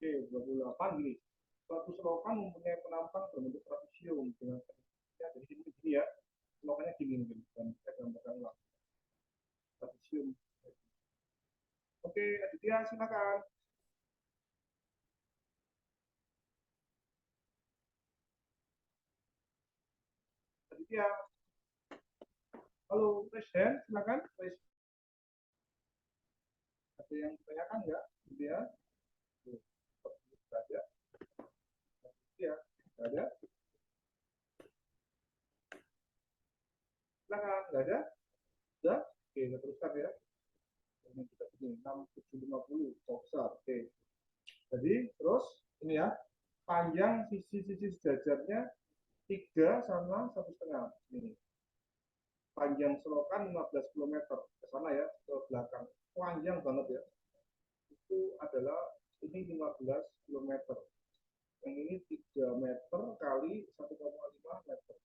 S1: Oke, 28 gini. Suatu selokan mempunyai penampang berbentuk trapesium dengan ya, jadi ini gini ya. Selokannya gini mungkin. Dan saya gambarkan ulang. Trapesium. Oke, Aditya silakan. Aditya. Halo, Presiden, silakan. Ada yang ditanyakan nggak? Aditya? Tidak ada. Aditya, tidak ada. Silakan, nggak ada? Sudah? Oke, kita teruskan ya. Ini kita begini, 6750, besar. Oke. Jadi, terus ini ya, panjang sisi-sisi sejajarnya 3 sama 1,5. Ini. Panjang selokan 15 km ke sana ya, ke belakang. Panjang banget ya. Itu adalah ini 15 km. Yang ini 3 meter kali 1,5 meter.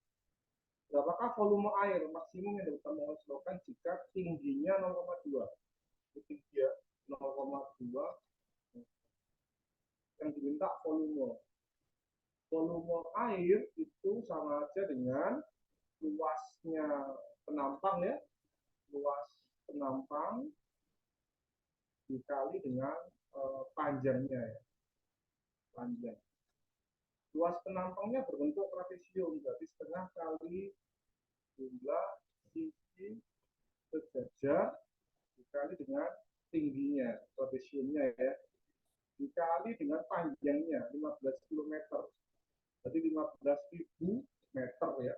S1: Berapakah volume air maksimum yang dapat ditampung selokan jika tingginya 0,2? Tinggi ya, 0,2. Yang diminta volume. Volume air itu sama aja dengan luasnya penampang ya, luas penampang dikali dengan panjangnya ya, panjang. Luas penampangnya berbentuk trapesium, berarti setengah kali jumlah sisi sejajar dikali dengan tingginya trapesiumnya ya, dikali dengan panjangnya 15 km, jadi 15.000 meter ya.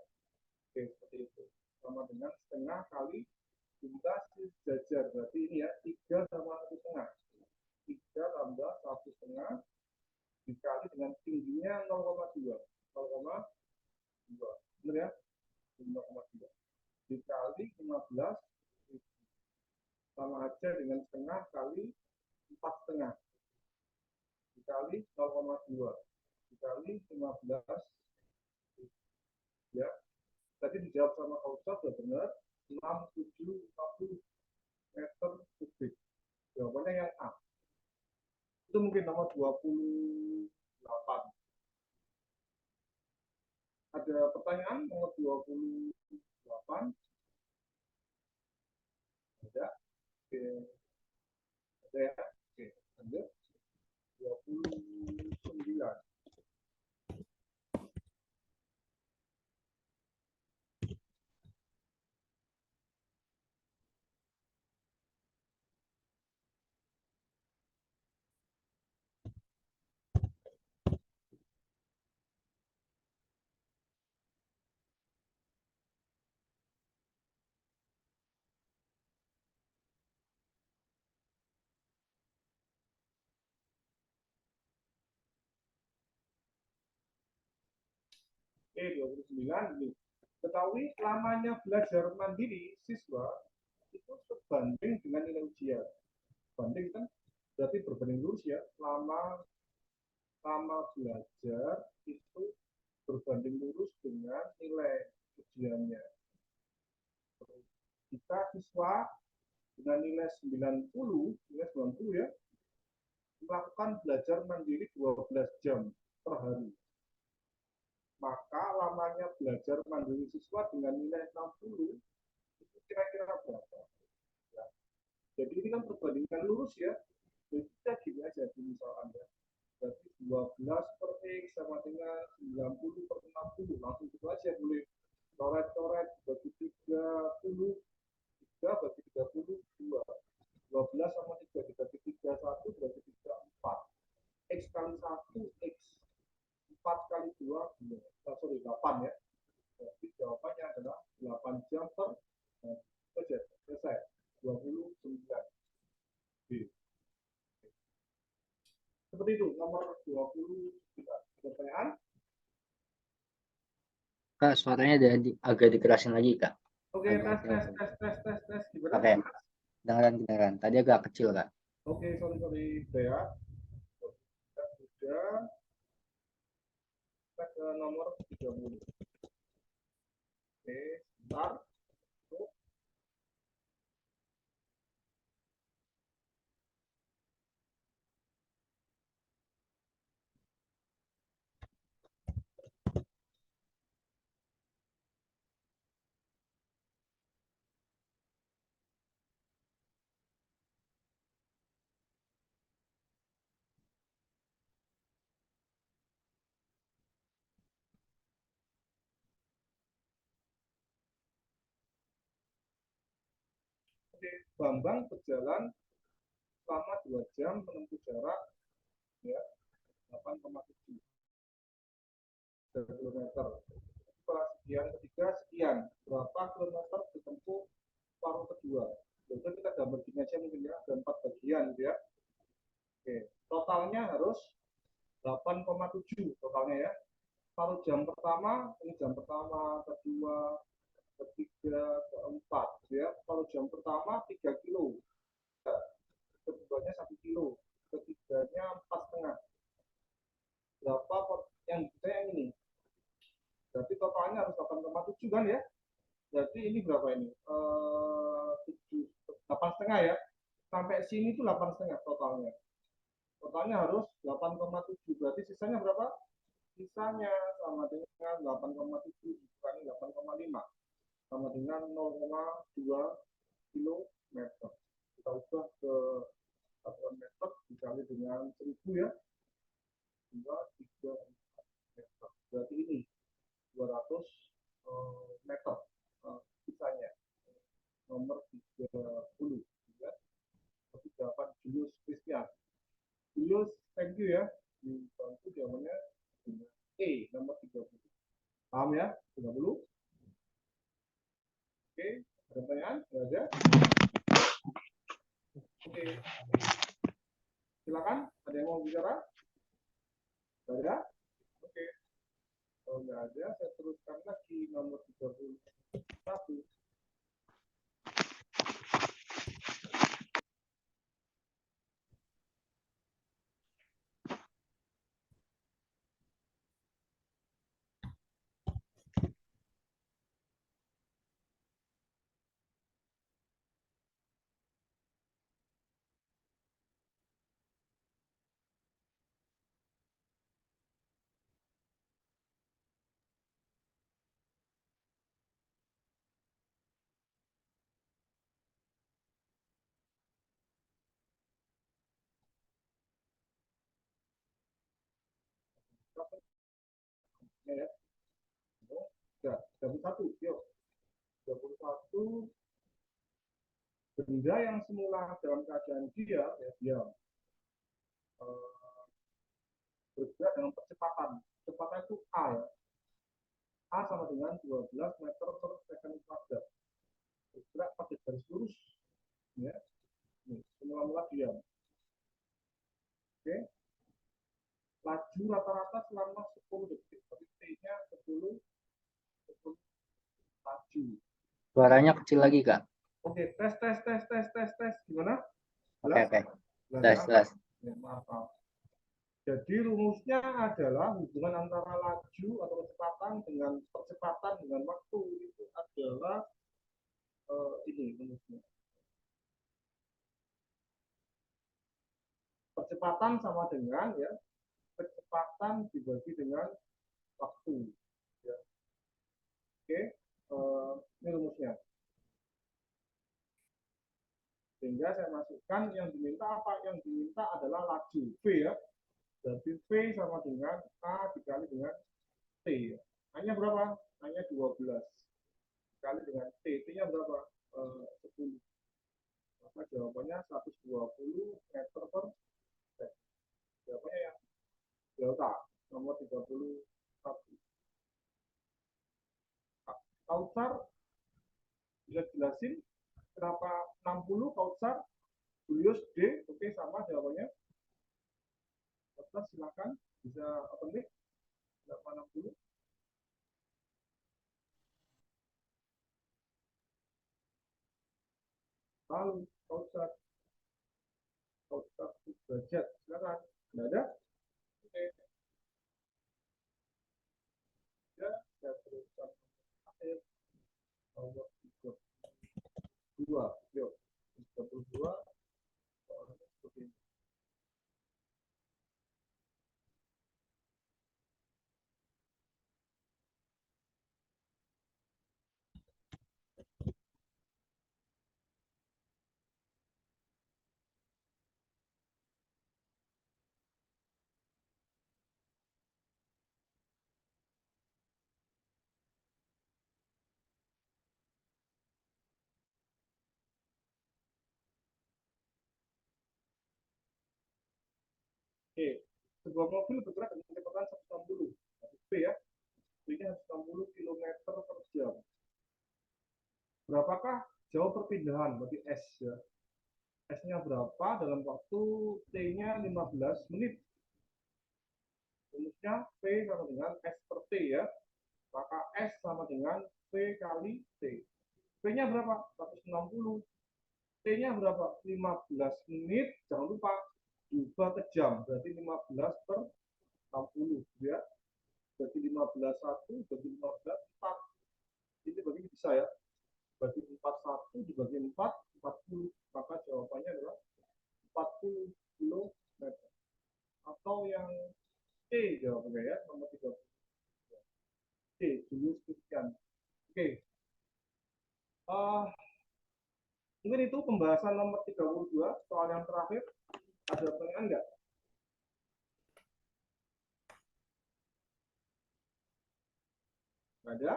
S1: Oke, seperti itu. Sama dengan setengah kali jumlah sisi sejajar, berarti ini ya 3 sama 1,5. 3 tambah 1,5 dikali dengan tingginya 0,2. 0,2. Benar ya? 0,2. Dikali 15 sama aja dengan setengah kali 4,5. Dikali 0,2. Dikali 15. Ya. Tadi dijawab sama Kak Ustaz, sudah benar. 6740 meter kubik. Jawabannya yang A. Itu mungkin nomor 28. Ada pertanyaan nomor 28? Ada? Oke. Ada ya? Oke. Lanjut. 29. Oke, 29 ini. Ketahui lamanya belajar mandiri siswa itu sebanding dengan nilai ujian. Banding kan berarti berbanding lurus ya. Lama belajar itu berbanding lurus dengan nilai ujiannya. Jika siswa dengan nilai 90 ya, melakukan belajar mandiri 12 jam per hari, maka lamanya belajar mandiri siswa dengan nilai 60 itu kira-kira berapa? Ya. Jadi ini kan perbandingan lurus ya. Jadi kita gini aja misalkan ya. Berarti 12 per X sama dengan 90 per 60. Langsung itu aja boleh coret-coret bagi 30, 3 bagi 30, 2. 12 sama 3 dibagi 3, 1 berarti 3, 4. X kali 1, X. 4 kali 2, 8 ya. Jadi jawabannya adalah 8 jam per saja. Selesai. 29. B. Seperti itu, nomor 29. Pertanyaan?
S2: Kak, suaranya agak dikerasin lagi, Kak.
S1: Oke,
S2: Agak
S1: tes. Gimana?
S2: Oke, dengaran. Tadi agak kecil, Kak.
S1: Oke, sorry. Ya. Sudah. Kita ke nomor 30. Oke, sebentar. Oke, Bambang berjalan selama 2 jam menempuh jarak ya 8,7 kilometer. Setelah sekian ketiga sekian, berapa kilometer ditempuh paruh kedua? Jadi kita gambar gini aja mungkin ya, ada 4 bagian gitu ya. Oke, totalnya harus 8,7 totalnya ya. Paruh jam pertama, ini jam pertama, kedua, ketiga, keempat gitu ya. Paruh jam pertama 3 kilo. Keduanya 1 kilo, ketiganya 4,5. Berapa yang saya yang ini? Berarti totalnya harus 8,7 kan ya? Berarti ini berapa ini? 8,5 ya. Sampai sini tuh 8,5 totalnya. Totalnya harus 8,7. Berarti sisanya berapa? Sisanya sama dengan 8,7 dikurangi 8,5 sama dengan 0,2 kilometer. Kita ubah ke satuan meter dikali dengan 1000 ya. 2, 3, 4 meter. Berarti ini 200 meter sisanya. Nomor 30 ya. Tapi jawaban Julius Christian. Julius, thank you ya. Dibantu jawabannya dengan E nomor 30. Paham ya? 30. Oke, ada pertanyaan? Tidak ada? Oke. Silakan, ada yang mau bicara? Tidak ada? Oke. Kalau nggak ada, saya teruskan lagi nomor 31. Ya, ya. 31, yuk. 31 benda yang semula dalam keadaan diam ya diam bergerak dengan percepatan. Kecepatan itu A ya. A sama dengan 12 meter per second kuadrat. Bergerak pada garis lurus ya. Ini semula-mula diam. Oke. Laju rata-rata selama 10 detik. Tapi T-nya 10 laju.
S2: Suaranya kecil lagi, Kak.
S1: Oke, tes. Gimana?
S2: Oke.
S1: Jelas?
S2: Tes.
S1: Ya, maaf. Jadi rumusnya adalah hubungan antara laju atau kecepatan dengan percepatan dengan waktu itu adalah ini rumusnya. Percepatan sama dengan ya kecepatan dibagi dengan waktu. Ya. Oke, ini rumusnya. Sehingga saya masukkan yang diminta apa? Yang diminta adalah laju V ya. Berarti V sama dengan A dikali dengan T. Hanya berapa? Hanya 12. Dikali dengan T. T-nya berapa? 10. Maka jawabannya 120 meter per second. Jawabannya yang delta nomor 31. Kautsar bisa jelasin kenapa 60 Kautsar? Julius D. Oke, sama jawabannya. Kautsar silakan bisa opening. Kenapa 60? Lalu Kautsar derajat silakan. Tidak ada? Oke. Ya, saya teruskan akhir nomor 32. Yuk, 32. Soalnya seperti ini. Oke, sebuah mobil bergerak dengan kecepatan 160. B ya, speednya 160 km per jam. Berapakah jauh perpindahan? Berarti S ya. S-nya berapa dalam waktu T-nya 15 menit. Rumusnya P sama dengan S per T ya. Maka S sama dengan P kali T. P-nya berapa? 160. T-nya berapa? 15 menit. Jangan lupa diubah ke jam. Berarti 15 per 60 ya. Berarti 15 1 bagi 15 4. Ini berarti bisa ya. Berarti 41 dibagi 4 40. Maka jawabannya adalah 40 km. Atau yang C jawabannya ya, nomor 30. C, Julius Christian. Oke. Mungkin itu pembahasan nomor 32, soal yang terakhir. Ada pertanyaan nggak? Nggak ada?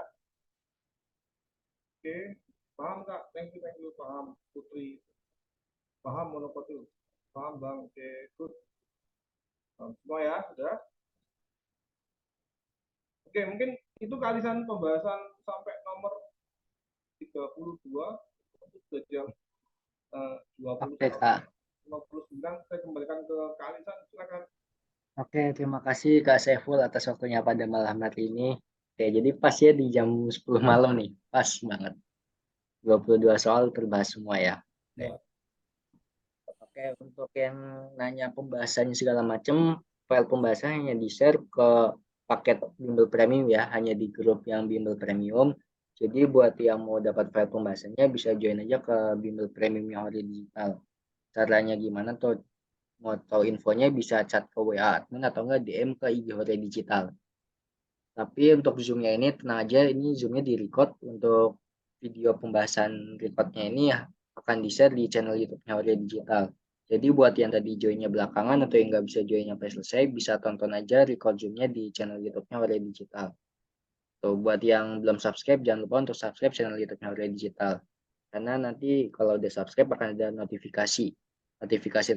S1: Oke. Paham Kak? Thank you. Paham Putri. Paham Monokotil. Paham Bang. Oke, good. Semua ya, sudah. Oke, mungkin itu kalisan pembahasan sampai nomor 32 untuk jam 20
S2: Oke, Kak.
S1: 59. Saya kembalikan ke kalisan, silakan.
S2: Oke, terima kasih Kak Saiful atas waktunya pada malam hari ini. Oke, jadi pas ya di jam 10 malam nih, pas banget. 22 soal terbahas semua ya. Oke. Oke, untuk yang nanya pembahasannya segala macam, file pembahasannya di-share ke paket Bimbel Premium ya, hanya di grup yang Bimbel Premium. Jadi buat yang mau dapat file pembahasannya bisa join aja ke Bimbel Premium yang ada digital. Caranya gimana tuh? Mau tahu infonya bisa chat ke WA admin atau enggak DM ke IG Hore Digital. Tapi untuk Zoom-nya ini tenang aja, ini Zoom-nya di-record. Untuk video pembahasan recordnya ini akan di-share di channel YouTube-nya Hore Digital. Jadi buat yang tadi join-nya belakangan atau yang nggak bisa join sampai selesai, bisa tonton aja record Zoom-nya di channel YouTube-nya Hore Digital. Tuh, buat yang belum subscribe, jangan lupa untuk subscribe channel YouTube-nya Hore Digital. Karena nanti kalau udah subscribe akan ada notifikasi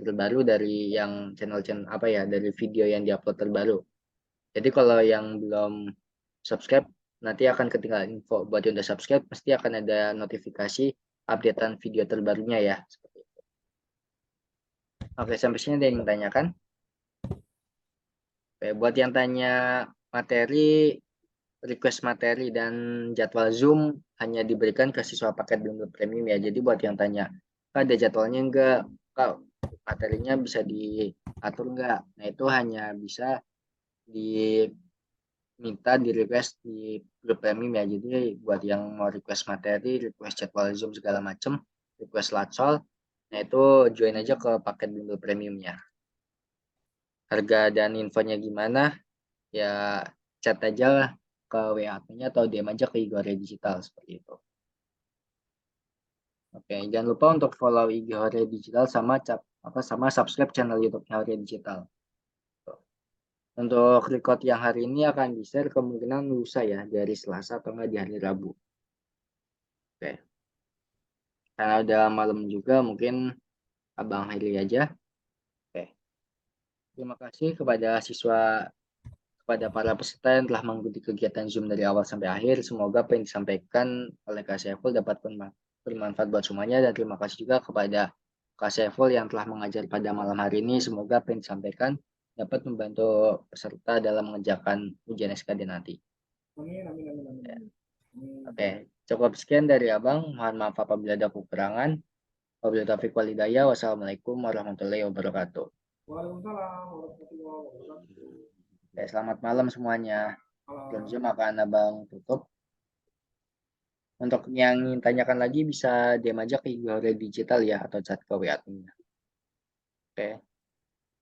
S2: terbaru dari yang channel apa ya, dari video yang diupload terbaru. Jadi kalau yang belum subscribe nanti akan ketinggalan info. Buat yang udah subscribe pasti akan ada notifikasi updatean video terbarunya ya. Seperti itu. Oke, sampai sini ada yang tanyakan? Oke, buat yang tanya materi, request materi dan jadwal Zoom hanya diberikan ke siswa paket Bimbel Premium ya. Jadi buat yang tanya, Kak, ada jadwalnya enggak? Kak, materinya bisa diatur enggak? Nah, itu hanya bisa diminta di request di grup Premium ya. Jadi buat yang mau request materi, request jadwal Zoom segala macam, request latsol, nah itu join aja ke paket Bimbel Premiumnya. Harga dan infonya gimana? Ya chat aja ke WA-nya atau DM aja ke IG Hore Digital seperti itu. Oke, jangan lupa untuk follow IG Hore Digital sama subscribe channel YouTube-nya Hore Digital. Untuk record yang hari ini akan di-share kemungkinan lusa ya, dari Selasa atau enggak di hari Rabu. Oke. Karena udah malam juga, mungkin Abang akhiri aja. Oke. Terima kasih kepada para peserta yang telah mengikuti kegiatan Zoom dari awal sampai akhir. Semoga apa yang disampaikan oleh Kak Saiful dapat bermanfaat buat semuanya. Dan terima kasih juga kepada Kak Saiful yang telah mengajar pada malam hari ini. Semoga apa yang disampaikan dapat membantu peserta dalam mengerjakan ujian SKD nanti.
S1: Amin.
S2: Oke, cukup sekian dari Abang. Mohon maaf apabila ada kekurangan. Wabillahi taufiq wal hidayah. Wassalamualaikum warahmatullahi wabarakatuh.
S1: Waalaikumsalam warahmatullahi wabarakatuh.
S2: Oke, selamat malam semuanya. Zoom akan Abang tutup. Untuk yang ingin tanyakan lagi bisa DM aja ke IG Hore Digital ya atau chat ke WA. Oke.